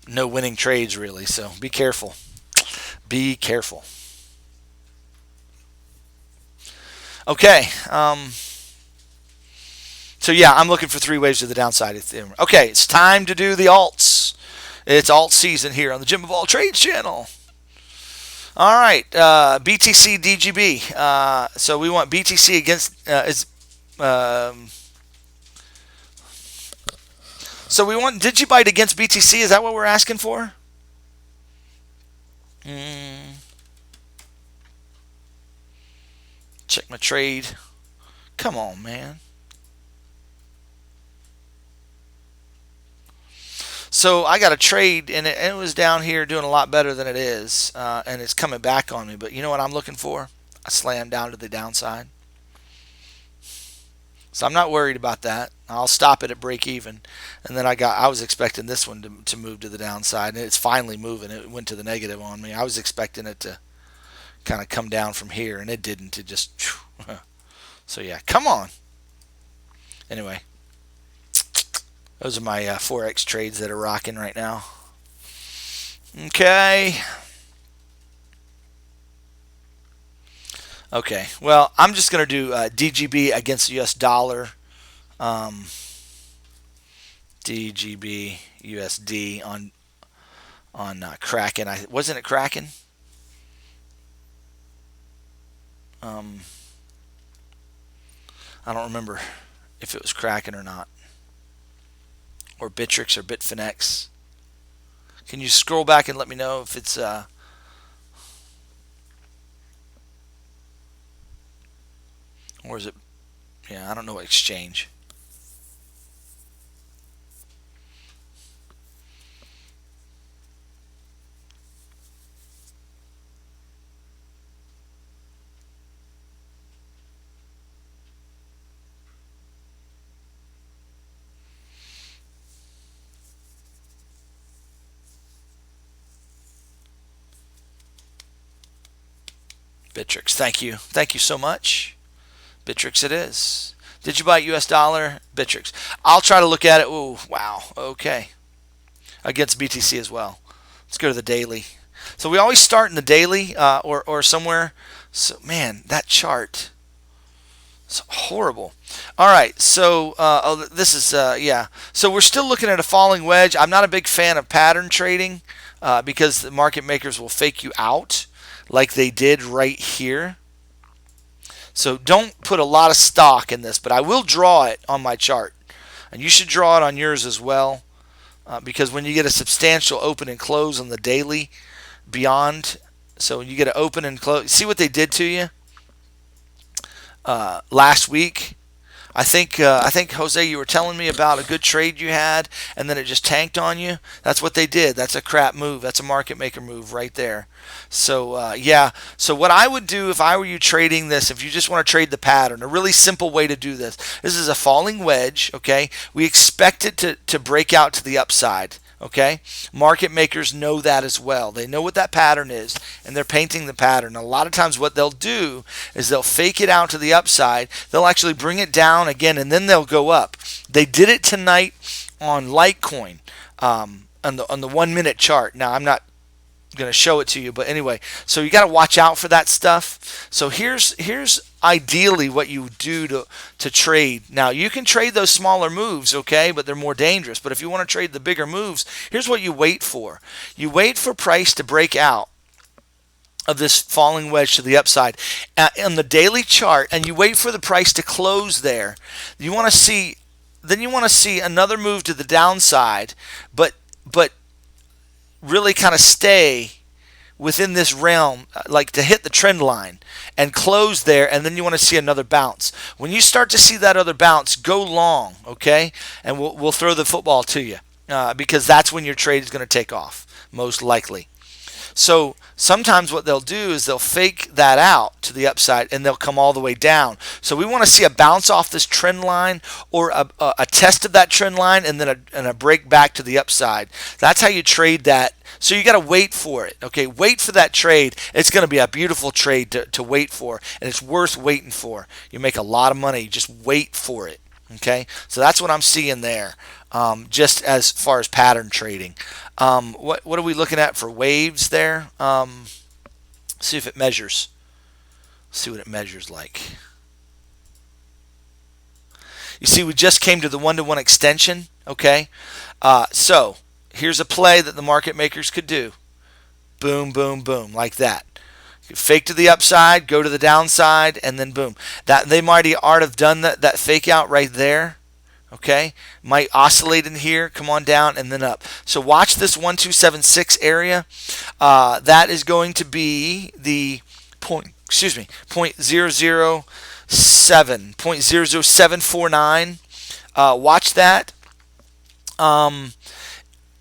no winning trades really. So be careful. Be careful. Okay. So yeah, I'm looking for three waves to the downside. Okay, it's time to do the alts. It's alt season here on the Jim of All Trades channel. All right, BTC DGB. So we want BTC against so we want Digibyte against BTC. Is that what we're asking for? Check my trade. Come on, man. So I got a trade, and it was down here doing a lot better than it is, and it's coming back on me. But you know what I'm looking for? A slam down to the downside. So I'm not worried about that. I'll stop it at break even, and then I was expecting this one to move to the downside, and it's finally moving. It went to the negative on me. I was expecting it to kind of come down from here, and it didn't. It just so yeah, come on. Anyway, those are my forex trades that are rocking right now. Okay. Okay. Well, I'm just going to do DGB against the US dollar. DGB USD on Kraken. Wasn't it Kraken? I don't remember if it was Kraken or not, or Bittrex or Bitfinex. Can you scroll back and let me know if it's or is it? Yeah, I don't know what exchange. Bittrex. Thank you. Thank you so much. Bittrex it is. Did you buy US dollar? Bittrex. I'll try to look at it. Ooh, wow. Okay. Against BTC as well. Let's go to the daily. So we always start in the daily or somewhere. So man, that chart is horrible. All right. So this is yeah. So we're still looking at a falling wedge. I'm not a big fan of pattern trading because the market makers will fake you out like they did right here. So don't put a lot of stock in this, but I will draw it on my chart. And you should draw it on yours as well, because when you get a substantial open and close on the daily beyond, so you get an open and close, see what they did to you last week? I think Jose, you were telling me about a good trade you had, and then it just tanked on you. That's what they did. That's a crap move. That's a market maker move right there. So yeah. So what I would do if I were you trading this, if you just want to trade the pattern, a really simple way to do this. This is a falling wedge. Okay, we expect it to break out to the upside. Okay, market makers know that as well. They know what that pattern is, and they're painting the pattern. A lot of times what they'll do is they'll fake it out to the upside. They'll actually bring it down again, and then they'll go up. They did it tonight on Litecoin on the 1 minute chart. Now I'm not going to show it to you, but anyway, so you got to watch out for that stuff. So here's ideally what you do to trade. Now you can trade those smaller moves, okay, but they're more dangerous. But if you want to trade the bigger moves, here's what you wait for. You wait for price to break out of this falling wedge to the upside on the daily chart, and you wait for the price to close there. You want to see another move to the downside, but really kind of stay within this realm, like to hit the trend line and close there, and then you want to see another bounce. When you start to see that other bounce, go long, okay? And we'll throw the football to you. because that's when your trade is going to take off, most likely. So sometimes what they'll do is they'll fake that out to the upside and they'll come all the way down. So we want to see a bounce off this trend line or a test of that trend line and then a break back to the upside. That's how you trade that. So you got to wait for it. Okay, wait for that trade. It's going to be a beautiful trade to wait for, and it's worth waiting for. You make a lot of money. Just wait for it. Okay, so that's what I'm seeing there. Just as far as pattern trading. What are we looking at for waves there? See if it measures. See what it measures like. You see, we just came to the one-to-one extension. Okay, so here's a play that the market makers could do. Boom, boom, boom, like that. Fake to the upside, go to the downside, and then boom. That they might already have done that fake out right there. Okay, might oscillate in here, come on down, and then up. So watch this 1276 area. That is going to be the point. Excuse me, 0.007, 0.00749. Watch that.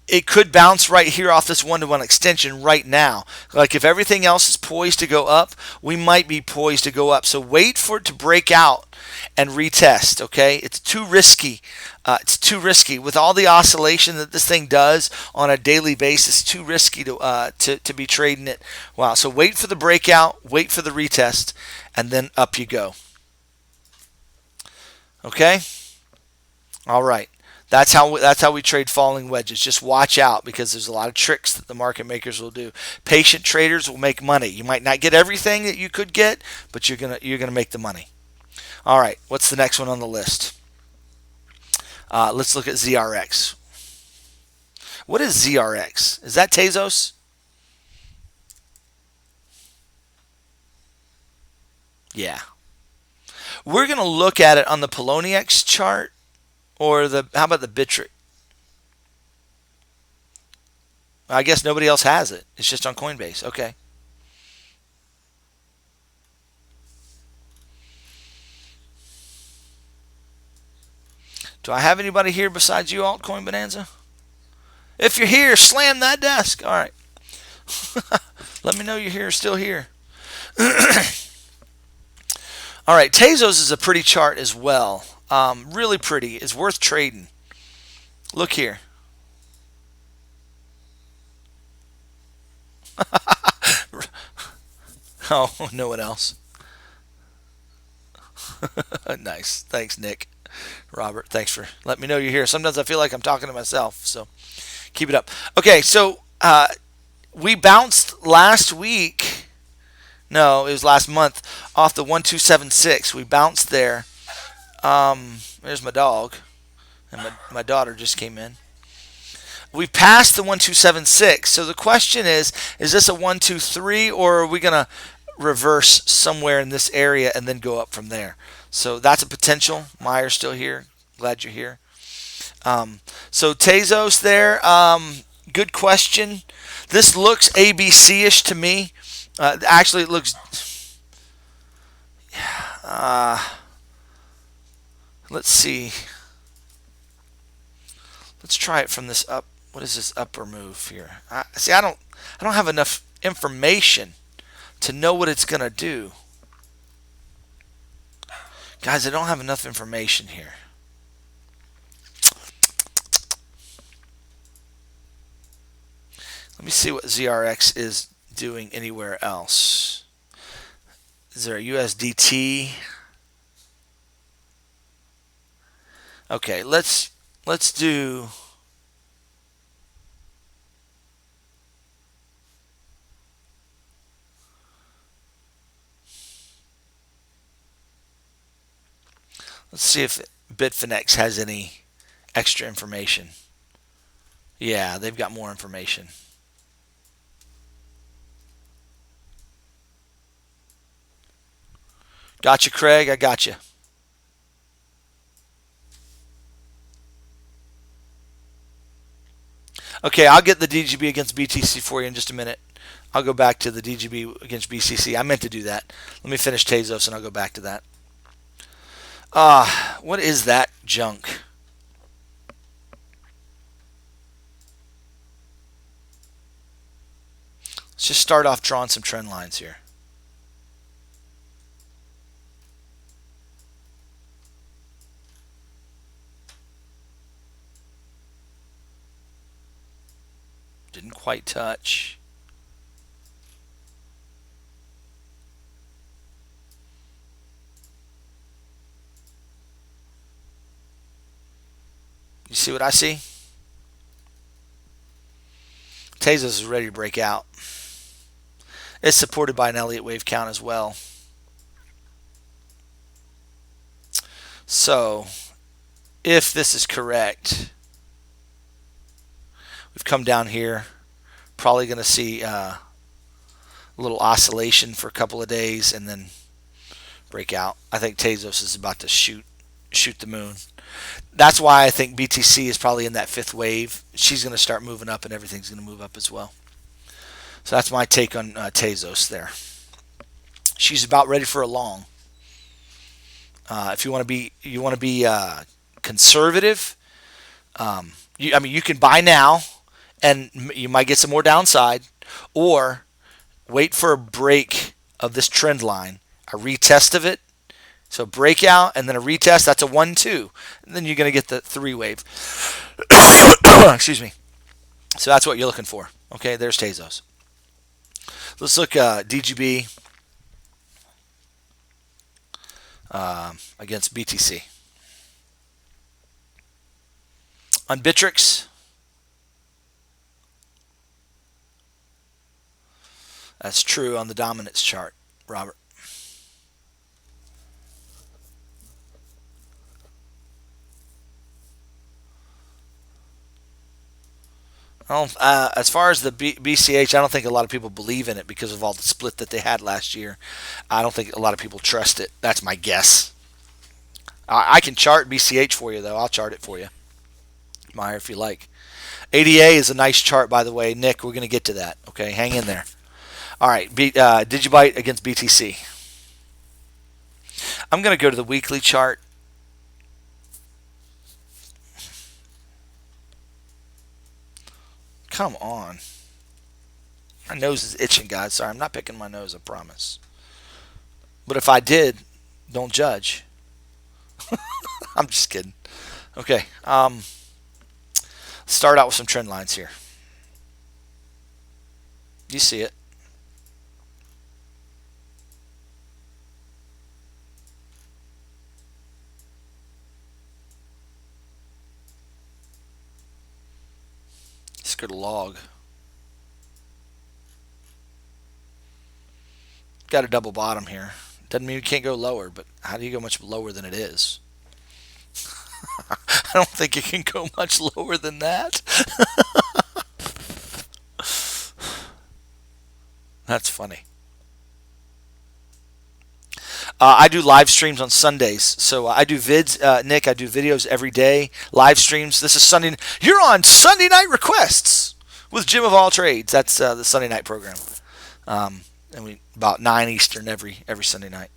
It could bounce right here off this one-to-one extension right now. Like if everything else is poised to go up, we might be poised to go up. So wait for it to break out and retest. Okay, it's too risky. It's too risky with all the oscillation that this thing does on a daily basis. Too risky to be trading it. Wow. So wait for the breakout, wait for the retest, and then up you go. Okay. All right. That's how we trade falling wedges. Just watch out because there's a lot of tricks that the market makers will do. Patient traders will make money. You might not get everything that you could get, but you're gonna make the money. All right, what's the next one on the list? Let's look at ZRX. What is ZRX? Is that Tezos? Yeah. We're gonna look at it on the Poloniex chart. Or how about the Bittrex? I guess nobody else has it. It's just on Coinbase. Okay. Do I have anybody here besides you, Altcoin Bonanza? If you're here, slam that desk. All right. Let me know you're here, still here. All right. Tezos is a pretty chart as well. Really pretty. It's worth trading. Look here. Oh, no one else. Nice. Thanks, Nick. Robert, thanks for letting me know you're here. Sometimes I feel like I'm talking to myself, so keep it up. Okay, so we bounced last week. No, it was last month off the 1276. We bounced there. There's my dog, and my daughter just came in. We passed the 1276. So the question is this a 123 or are we gonna reverse somewhere in this area and then go up from there? So that's a potential. Meyer's still here. Glad you're here. So Tezos there. Good question. This looks ABC-ish to me. Actually, it looks. Let's see. Let's try it from this up. What is this upper move here? See, I don't have enough information to know what it's gonna do. Guys, I don't have enough information here. Let me see what ZRX is doing anywhere else. Is there a USDT? Okay, let's do. Let's see if Bitfinex has any extra information. Yeah, they've got more information. Gotcha, Craig. I got you. Okay, I'll get the DGB against BTC for you in just a minute. I'll go back to the DGB against BCC. I meant to do that. Let me finish Tezos and I'll go back to that. What is that junk? Let's just start off drawing some trend lines here. Didn't quite touch. You see what I see? Tezos is ready to break out. It's supported by an Elliott wave count as well. So, if this is correct, we've come down here. Probably going to see a little oscillation for a couple of days and then break out. I think Tezos is about to shoot the moon. That's why I think BTC is probably in that fifth wave. She's going to start moving up and everything's going to move up as well. So that's my take on Tezos there. She's about ready for a long. If you want to be conservative. You can buy now, and you might get some more downside, or wait for a break of this trend line, a retest of it. So breakout and then a retest. That's a 1-2, and then you're going to get the 3 wave. Excuse me. So that's what you're looking for. Okay, there's Tezos. Let's look DGB against BTC. On Bittrex, that's true on the dominance chart, Robert. Well, as far as the BCH, I don't think a lot of people believe in it because of all the split that they had last year. I don't think a lot of people trust it. That's my guess. I can chart BCH for you, though. I'll chart it for you, Meyer, if you like. ADA is a nice chart, by the way. Nick, we're going to get to that. Okay, hang in there. All right, Digibyte against BTC. I'm going to go to the weekly chart. Come on. My nose is itching, guys. Sorry, I'm not picking my nose, I promise. But if I did, don't judge. I'm just kidding. Okay. Start out with some trend lines here. You see it. Let's go to log. Got a double bottom here. Doesn't mean you can't go lower, but how do you go much lower than it is? I don't think you can go much lower than that. That's funny. I do live streams on Sundays. So I do vids, Nick. I do videos every day, live streams. This is Sunday. You're on Sunday Night Requests with Jim of All Trades. That's the Sunday night program. And we about 9 Eastern every Sunday night.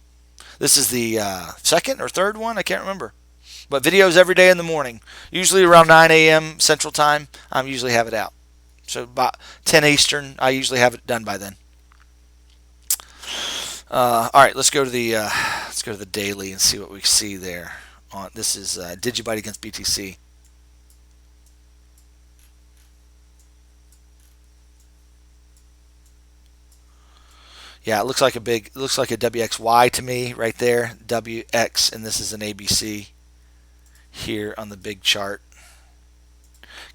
This is the second or third one. I can't remember. But videos every day in the morning. Usually around 9 a.m. Central Time. I usually have it out. So about 10 Eastern. I usually have it done by then. All right, let's go to the daily and see what we see there. This is Digibyte against BTC. Yeah, it looks like a WXY to me right there. WX, and this is an ABC here on the big chart.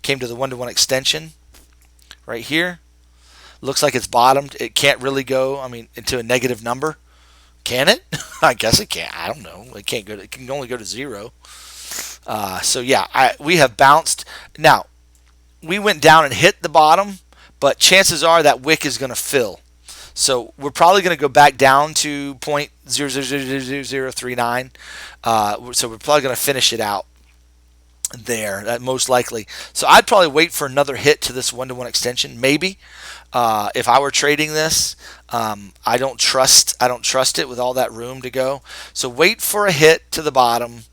Came to the 1-to-1 extension right here. Looks like it's bottomed. It can't really go, into a negative number. Can it? I guess it can. I don't know. It can't go. It can only go to 0. So yeah, we have bounced. Now, we went down and hit the bottom, but chances are that wick is going to fill. So we're probably going to go back down to 0.000039. So we're probably going to finish it out there, that most likely. So I'd probably wait for another hit to this 1-to-1 extension, maybe. If I were trading this, I don't trust it with all that room to go. So wait for a hit to the bottom.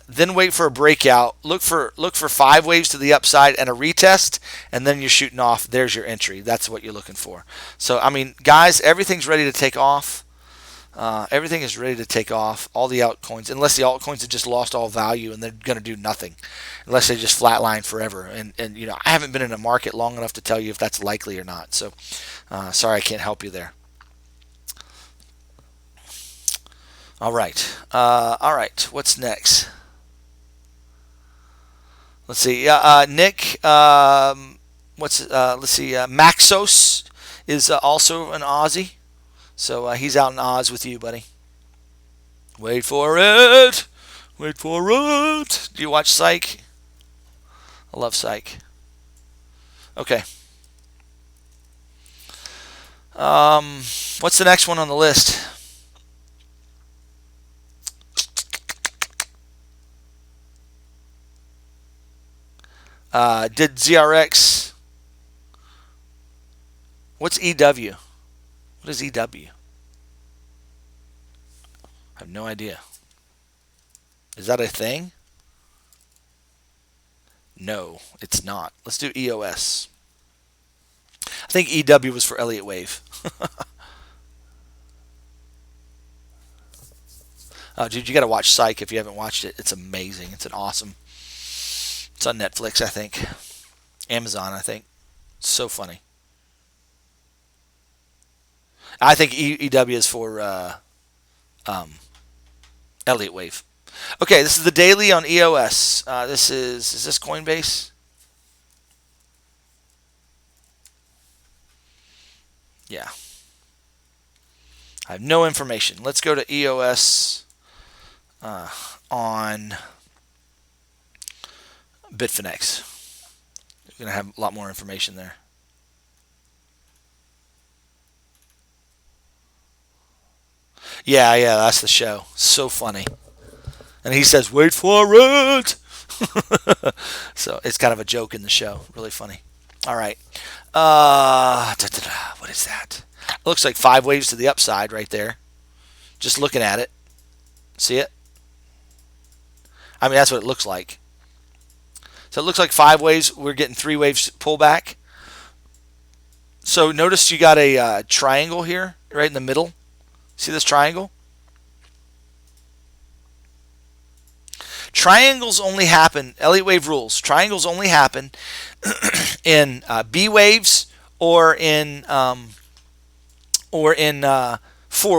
Then wait for a breakout. Look for 5 waves to the upside and a retest, and then you're shooting off. There's your entry. That's what you're looking for. So I mean, guys, everything's ready to take off. Everything is ready to take off. All the altcoins, unless the altcoins have just lost all value and they're going to do nothing, unless they just flatline forever. And I haven't been in a market long enough to tell you if that's likely or not. So sorry, I can't help you there. All right. All right. What's next? Let's see. Nick. Let's see. Maxos is also an Aussie, so he's out in Oz with you, buddy. Wait for it. Wait for it. Do you watch Psych? I love Psych. Okay. What's the next one on the list? Did ZRX? What's EW? What is EW? I have no idea. Is that a thing? No, it's not. Let's do EOS. I think EW was for Elliott Wave. Dude, you got to watch Psych if you haven't watched it. It's amazing. It's awesome. It's on Netflix, I think. Amazon, I think. It's so funny. I think EW is for Elliott Wave. Okay, this is the daily on EOS. Is this Coinbase? Yeah. I have no information. Let's go to EOS on Bitfinex. You're going to have a lot more information there. Yeah, that's the show. So funny. And he says, wait for it. So it's kind of a joke in the show. Really funny. All right. What is that? It looks like 5 waves to the upside right there. Just looking at it. See it? I mean, that's what it looks like. So it looks like 5 waves. We're getting 3 waves pullback. So notice you got a triangle here, right in the middle. See this triangle? Triangles only happen, Elliott Wave rules, triangles only happen in B waves or in 4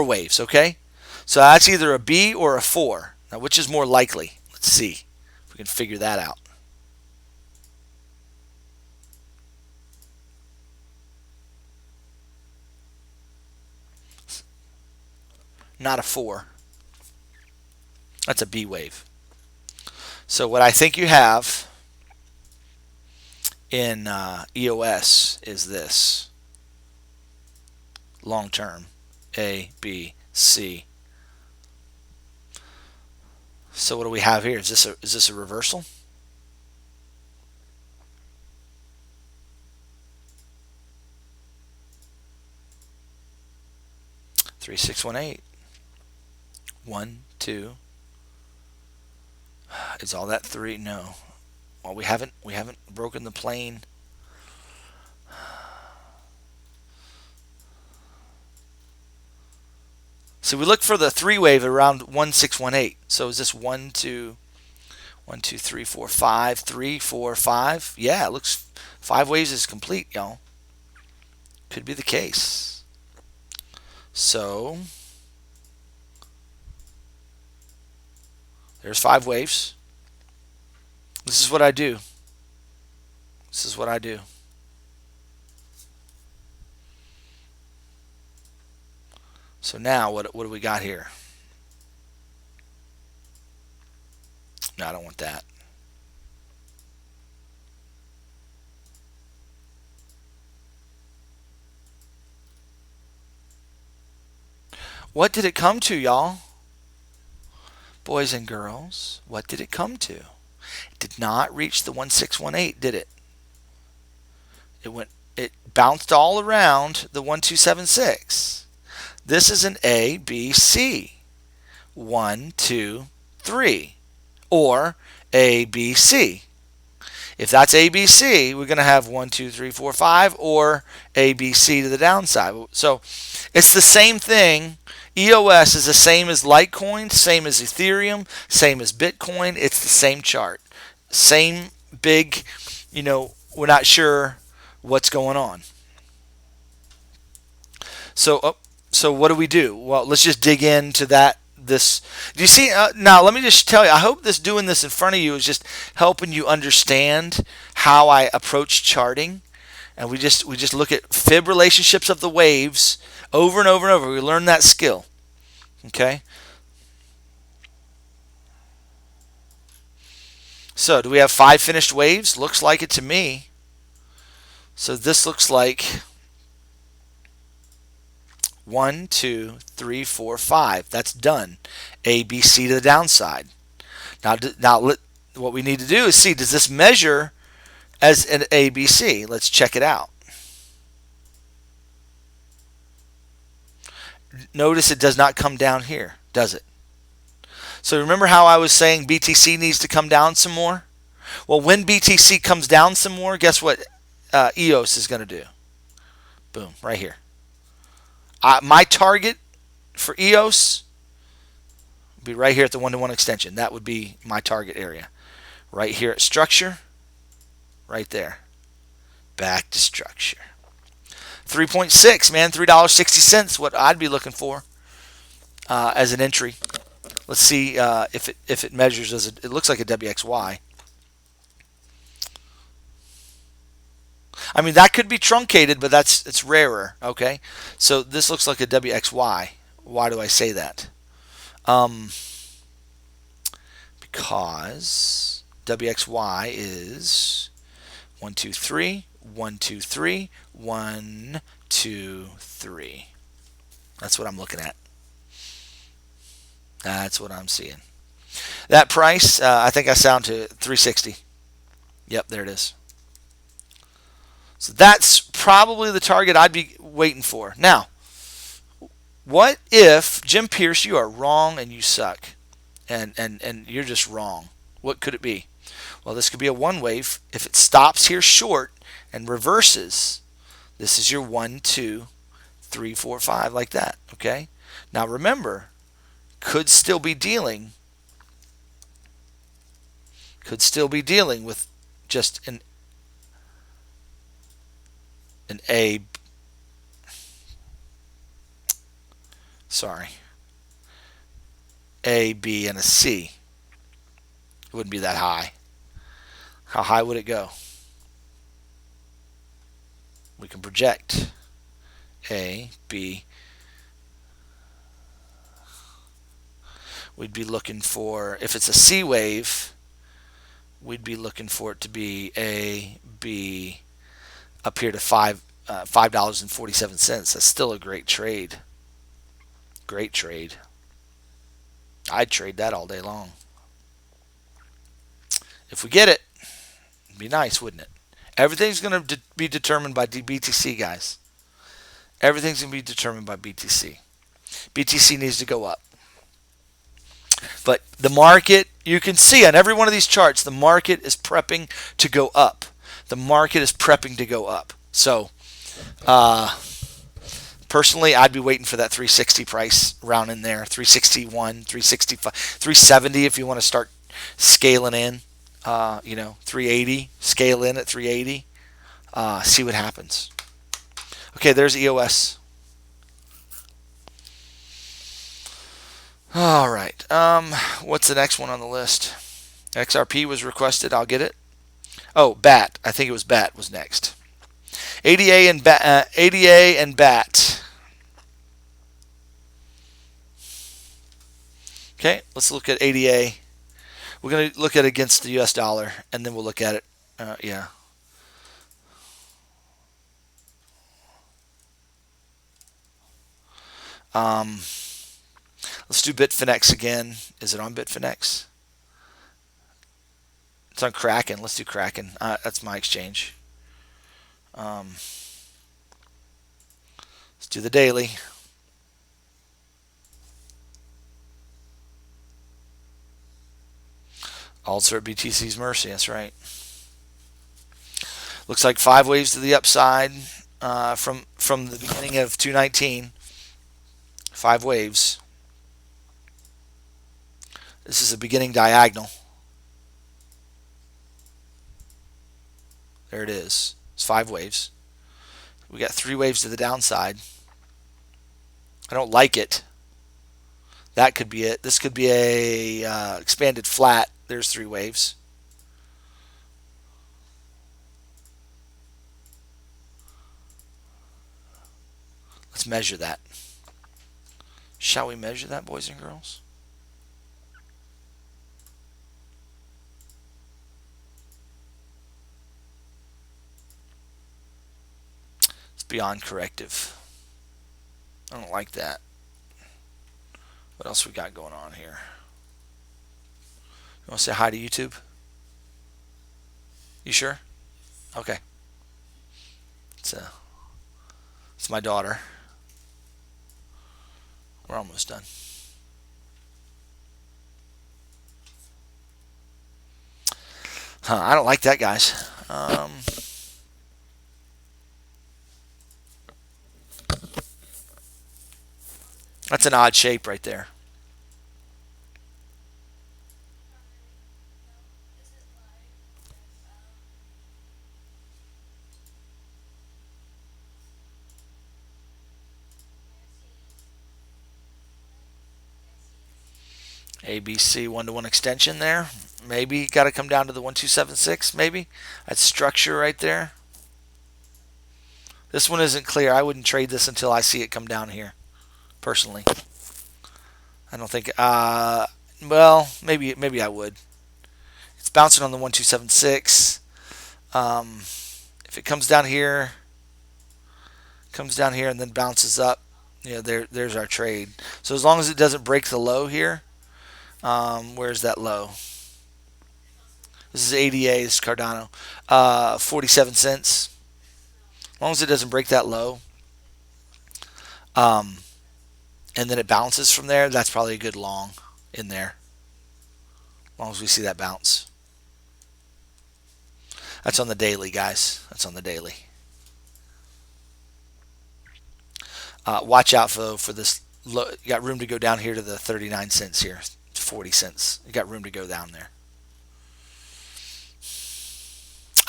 waves, okay? So that's either a B or a 4. Now, which is more likely? Let's see if we can figure that out. Not a 4. That's a B wave. So what I think you have in EOS is this. Long term. A, B, C. So what do we have here? Is this a reversal? Three, 6, 1, 8. 1, 2. Is all that 3? No. Well, we haven't broken the plane. So we look for the 3 wave around 1, 6, 1, 8. So is this 1, 2, 1, 2, 3, 4, 5, 3, 4, 5? Yeah, it looks 5 waves is complete, y'all. Could be the case. So there's 5 waves. This is what I do. This is what I do. So now, what do we got here? No, I don't want that. What did it come to, y'all? Boys and girls, what did it come to? It did not reach the 1618, did it? It bounced all around the 1276. This is an A, B, C. 1, 2, 3. or ABC. If that's ABC, we're going to have 1, 2, 3, 4, 5, or ABC to the downside. So it's the same thing. EOS is the same as Litecoin, same as Ethereum, same as Bitcoin. It's the same chart. Same big, we're not sure what's going on. So what do we do? Well, let's just dig into that. This, do you see? Now, let me just tell you. I hope doing this in front of you is just helping you understand how I approach charting, and we just look at fib relationships of the waves over and over and over. We learn that skill. Okay. So, do we have 5 finished waves? Looks like it to me. So this looks like 1, 2, 3, 4, 5. That's done. A, B, C to the downside. Now, what we need to do is see, does this measure as an A, B, C? Let's check it out. Notice it does not come down here, does it? So remember how I was saying BTC needs to come down some more? Well, when BTC comes down some more, guess what EOS is going to do? Boom, right here. My target for EOS would be right here at the 1-to-1 extension. That would be my target area. Right here at structure, right there. Back to structure. 3.6, man, $3.60, what I'd be looking for as an entry. Let's see if it measures as it looks like a WXY. I mean, that could be truncated, but it's rarer. Okay, so this looks like a WXY. Why do I say that? Because WXY is 1, 2, 3, 1, 2, 3, 1, 2, 3. That's what I'm looking at. That's what I'm seeing. That price, I think I sound to 360. Yep, there it is. So that's probably the target I'd be waiting for. Now, what if, Jim Pierce, you are wrong and you suck, and you're just wrong? What could it be? Well, this could be a one wave. If it stops here short and reverses, this is your 1, 2, 3, 4, 5, like that. Okay. Now remember, could still be dealing with just an A. Sorry. A, B, and a C. It wouldn't be that high. How high would it go? We can project A, B. We'd be looking for, if it's a C wave, we'd be looking for it to be A, B, up here to $5.47. That's still a great trade. Great trade. I'd trade that all day long. If we get it, it'd be nice, wouldn't it? Everything's going to be determined by BTC, guys. Everything's going to be determined by BTC. BTC needs to go up. But the market, you can see on every one of these charts, the market is prepping to go up. The market is prepping to go up. So, personally, I'd be waiting for that 360 price around in there. 361, 365, 370 if you want to start scaling in. 380, scale in at 380. See what happens. Okay, there's EOS. All right. What's the next one on the list? XRP was requested. I'll get it. Oh, BAT. I think it was BAT was next. ADA and BAT. Okay, let's look at ADA. We're going to look at it against the US dollar, and then we'll look at it. Yeah. Let's do Bitfinex again. Is it on Bitfinex? It's on Kraken. Let's do Kraken. That's my exchange. Let's do the daily. Also at BTC's mercy. That's right. Looks like 5 waves to the upside from the beginning of 219. 5 waves. This is a beginning diagonal. There it is. It's 5 waves. We got 3 waves to the downside. I don't like it. That could be it. This could be a expanded flat. There's 3 waves. Let's measure that. Shall we measure that, boys and girls? It's beyond corrective. I don't like that. What else we got going on here? You want to say hi to YouTube? You sure? Okay. It's my daughter. We're almost done. I don't like that, guys. That's an odd shape right there. ABC 1-to-1 extension there. Maybe got to come down to the 1276. Maybe that structure right there. This one isn't clear. I wouldn't trade this until I see it come down here. Personally, I don't think. Well, maybe I would. It's bouncing on the 1276. If it comes down here, and then bounces up, there's our trade. So as long as it doesn't break the low here, where's that low? This is ADA's Cardano, 47 cents. As long as it doesn't break that low, and then it bounces from there, that's probably a good long in there. As long as we see that bounce. That's on the daily, guys. That's on the daily. Watch out for this. You got room to go down here to the 39 cents here, 40 cents. You got room to go down there.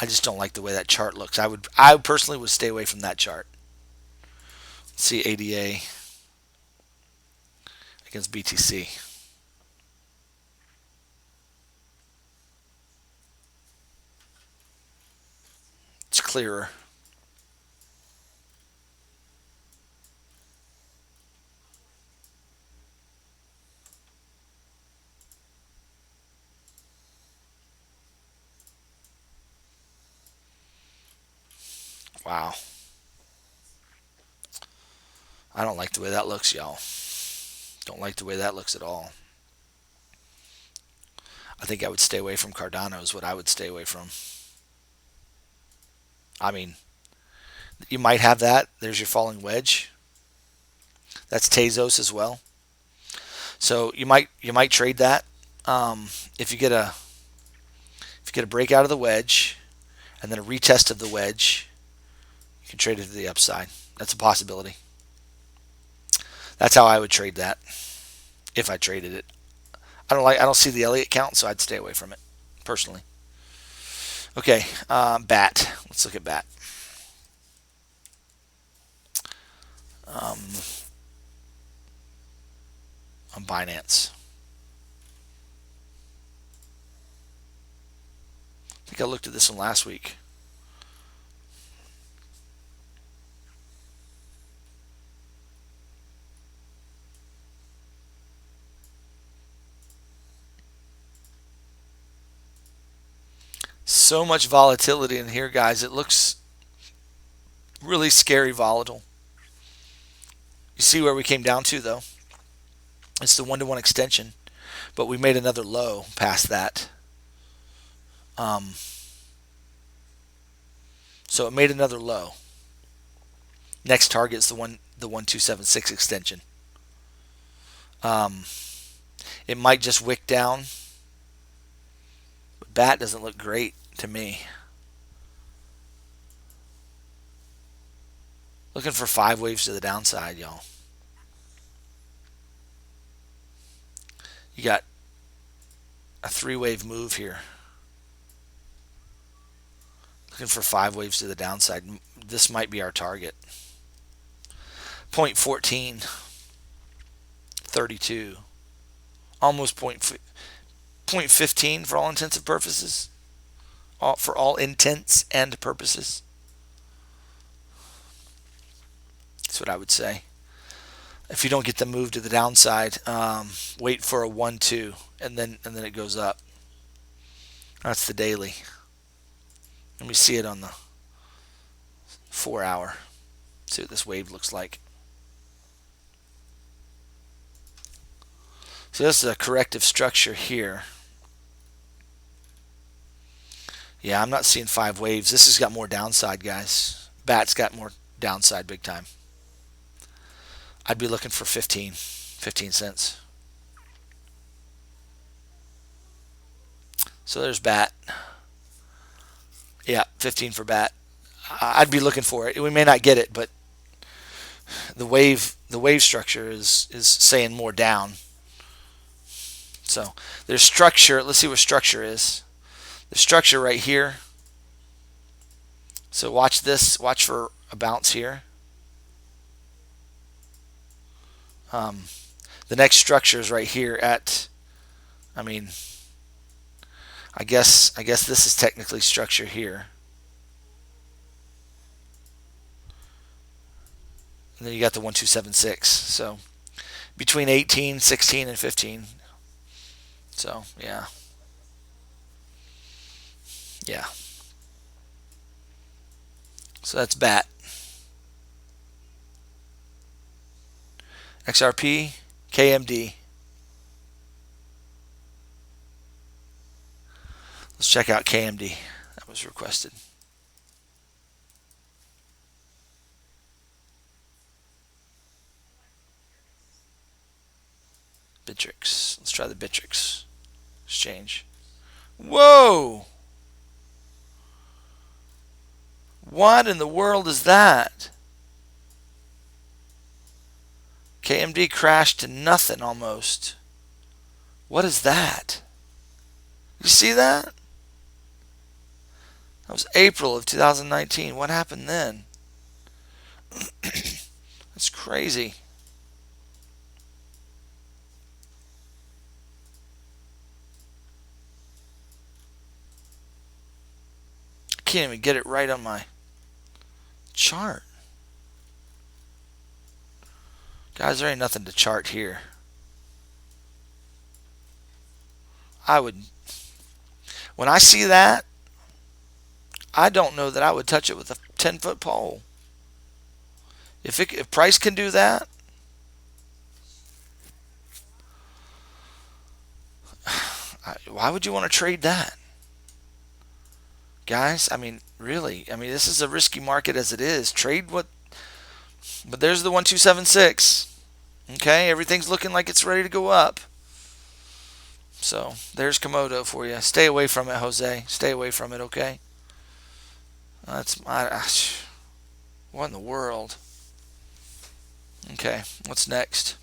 I just don't like the way that chart looks. I personally would stay away from that chart. Let's see ADA against BTC. It's clearer. Wow. I don't like the way that looks, y'all. Don't like the way that looks at all. I think I would stay away from Cardano is what I would stay away from. I mean, you might have that. There's your falling wedge. That's Tezos as well. So you might trade that. If you get a break out of the wedge and then a retest of the wedge, you can trade it to the upside. That's a possibility. That's how I would trade that if I traded it. I don't see the Elliott count, so I'd stay away from it personally. Okay, BAT. Let's look at BAT. On Binance. I think I looked at this one last week. So much volatility in here, guys. It looks really scary volatile. You see where we came down to, though? It's the 1-to-1 extension, but we made another low past that. So it made another low. Next target is the 1276 extension. It might just wick down bat doesn't look great to me. Looking for 5 waves to the downside, y'all. You got a 3-wave move here. Looking for 5 waves to the downside. This might be our target. 0.14, 32, almost 0.15 for all intents and purposes. For all intents and purposes. That's what I would say. If you don't get the move to the downside, wait for a 1-2, and then it goes up. That's the daily. Let me see it on the 4-hour. See what this wave looks like. So this is a corrective structure here. Yeah, I'm not seeing 5 waves. This has got more downside, guys. Bat's got more downside big time. I'd be looking for 15 cents. So there's bat. Yeah, 15 for bat. I'd be looking for it. We may not get it, but the wave structure is saying more down. So there's structure. Let's see what structure is. The structure right here. So watch this. Watch for a bounce here. The next structure is right here at, I guess this is technically structure here. And then you got the 1276. So between 18, 16, and 15. So yeah. Yeah. So that's bat. XRP, KMD. Let's check out KMD. That was requested. Bittrex. Let's try the Bittrex exchange. Whoa! What in the world is that? KMD crashed to nothing almost. What is that? You see that? That was April of 2019. What happened then? That's crazy. I can't even get it right on my chart. Guys, there ain't nothing to chart here. When I see that, I don't know that I would touch it with a 10-foot pole. If price can do that, why would you want to trade that? Guys, really, this is a risky market as it is. Trade what, but there's the 1276. Okay, everything's looking like it's ready to go up. So there's Komodo for you. Stay away from it, Jose. Stay away from it, okay? That's what in the world? Okay, what's next?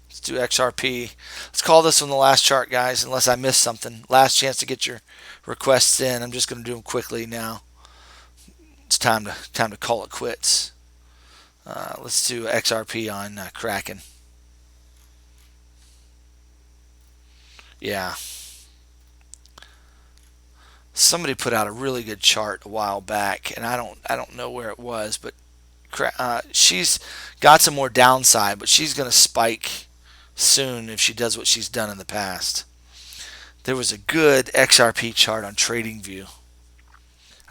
Let's do XRP. Let's call this one the last chart, guys, unless I missed something. Last chance to get your requests in. I'm just going to do them quickly now. It's time to call it quits. Let's do XRP on Kraken. Yeah. Somebody put out a really good chart a while back, and I don't know where it was, but she's got some more downside, but she's going to spike soon if she does what she's done in the past. There was a good XRP chart on TradingView.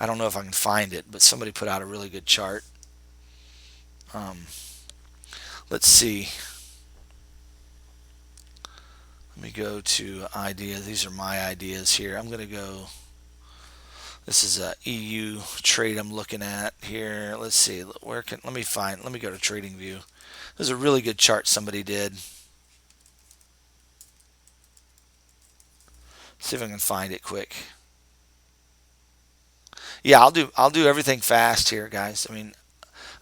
I don't know if I can find it, but somebody put out a really good chart. Let's see. Let me go to ideas. These are my ideas here. I'm going to go. This is a EU trade I'm looking at here. Let's see. Let me go to TradingView. There's a really good chart somebody did. See if I can find it quick. Yeah, I'll do everything fast here, guys. I mean,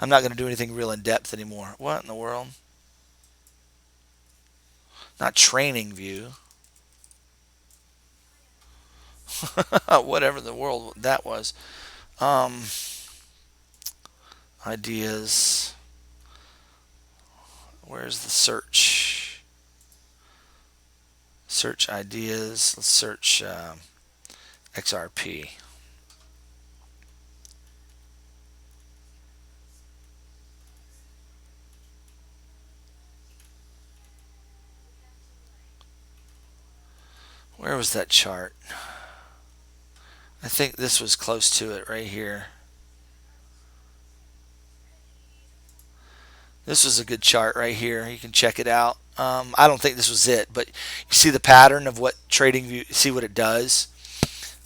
I'm not going to do anything real in depth anymore. What in the world? Not training view. Whatever the world that was. Um, ideas. Where's the search? Search ideas. Let's search XRP. Where was that chart? I think this was close to it right here. This was a good chart right here. You can check it out. I don't think this was it, but you see the pattern of what TradingView. See what it does.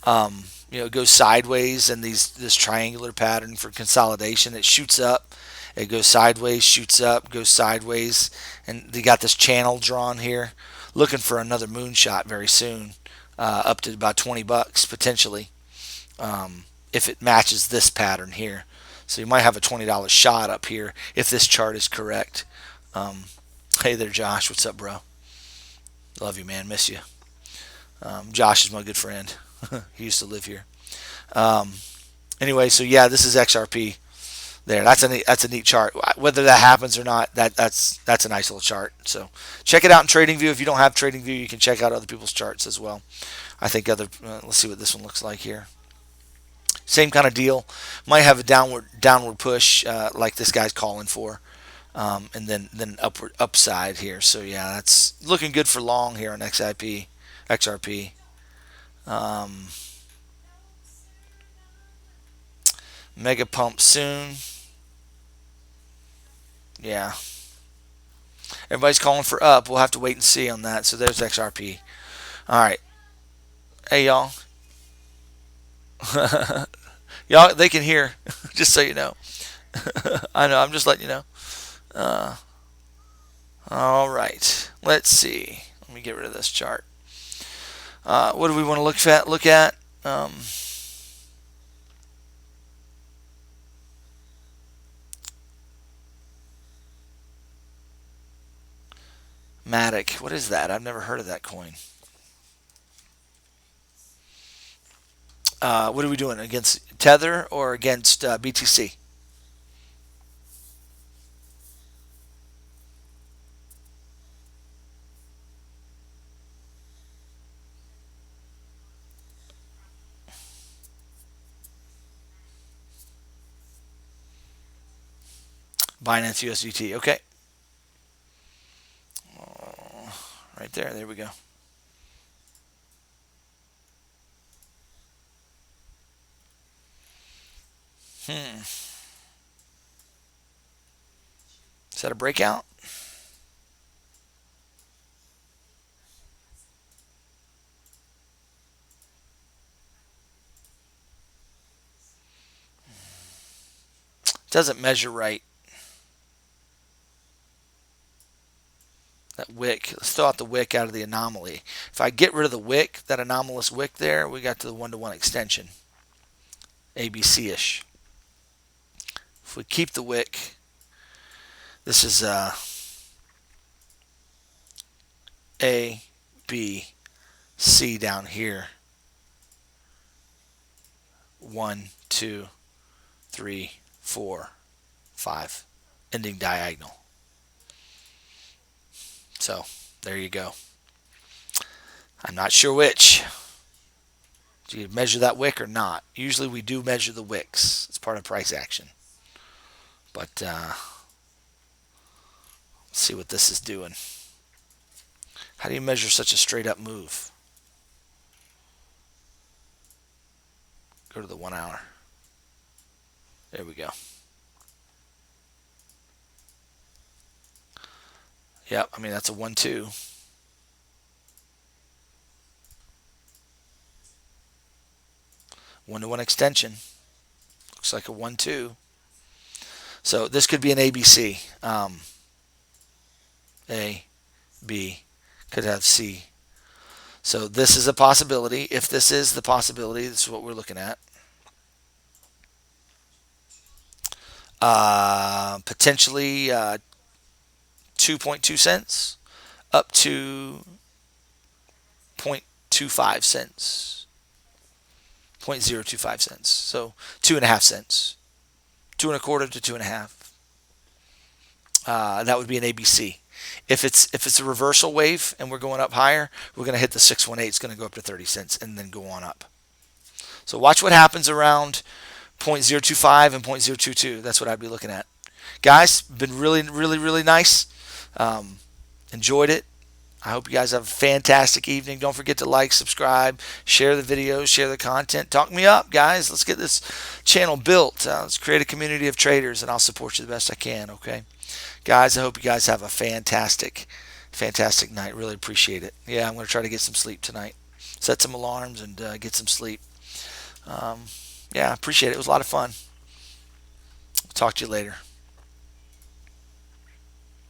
It goes sideways and this triangular pattern for consolidation. It shoots up, it goes sideways, shoots up, goes sideways, and they got this channel drawn here. Looking for another moonshot very soon, up to about $20 potentially, if it matches this pattern here. So you might have a $20 shot up here if this chart is correct. Hey there, Josh. What's up, bro? Love you, man. Miss you. Josh is my good friend. He used to live here. Um, anyway, so yeah, this is XRP. There, that's a neat chart. Whether that happens or not, that's a nice little chart. So check it out in TradingView. If you don't have TradingView, you can check out other people's charts as well. I think let's see what this one looks like here. Same kind of deal. Might have a downward push like this guy's calling for, and then upside here. So yeah, that's looking good for long here on XRP. Um, Mega pump soon. Yeah. Everybody's calling for up. We'll have to wait and see on that. So there's XRP. All right. Hey, y'all. Y'all, they can hear. Just so you know. I know. I'm just letting you know. Uh, all right. Let's see. Let me get rid of this chart. What do we want to look at? Matic. What is that? I've never heard of that coin. What are we doing against Tether or against BTC? Binance USDT. Okay. Right there. There we go. Is that a breakout? Doesn't measure right. That wick. Let's throw out the wick out of the anomaly. If I get rid of the wick, that anomalous wick there, we got to the one-to-one extension. ABC-ish. If we keep the wick, this is A, B, C down here. 1, 2, 3, 4, 5. Ending diagonal. So there you go. I'm not sure which. Do you measure that wick or not? Usually we do measure the wicks. It's part of price action. But let's see what this is doing. How do you measure such a straight up move? Go to the 1 hour. There we go. Yep, I mean that's a 1-2. One-to-one extension. Looks like a 1-2. So this could be an ABC. A, B, could have C. So this is a possibility. If this is the possibility, this is what we're looking at. Potentially 2.2 cents up to 0.25 cents, 0.025 cents. So 2.5 cents, two and a quarter to 2.5. That would be an ABC. If it's a reversal wave and we're going up higher, we're going to hit the 618. It's going to go up to 30 cents and then go on up. So watch what happens around 0.025 and 0.022. That's what I'd be looking at. Guys, been really, really, really nice. Enjoyed it. I hope you guys have a fantastic evening. Don't forget to like, subscribe, share the videos, share the content. Talk me up, guys. Let's get this channel built. Let's create a community of traders, and I'll support you the best I can, okay? Guys, I hope you guys have a fantastic, fantastic night. Really appreciate it. Yeah, I'm going to try to get some sleep tonight. Set some alarms and get some sleep. Yeah, appreciate it. It was a lot of fun. Talk to you later.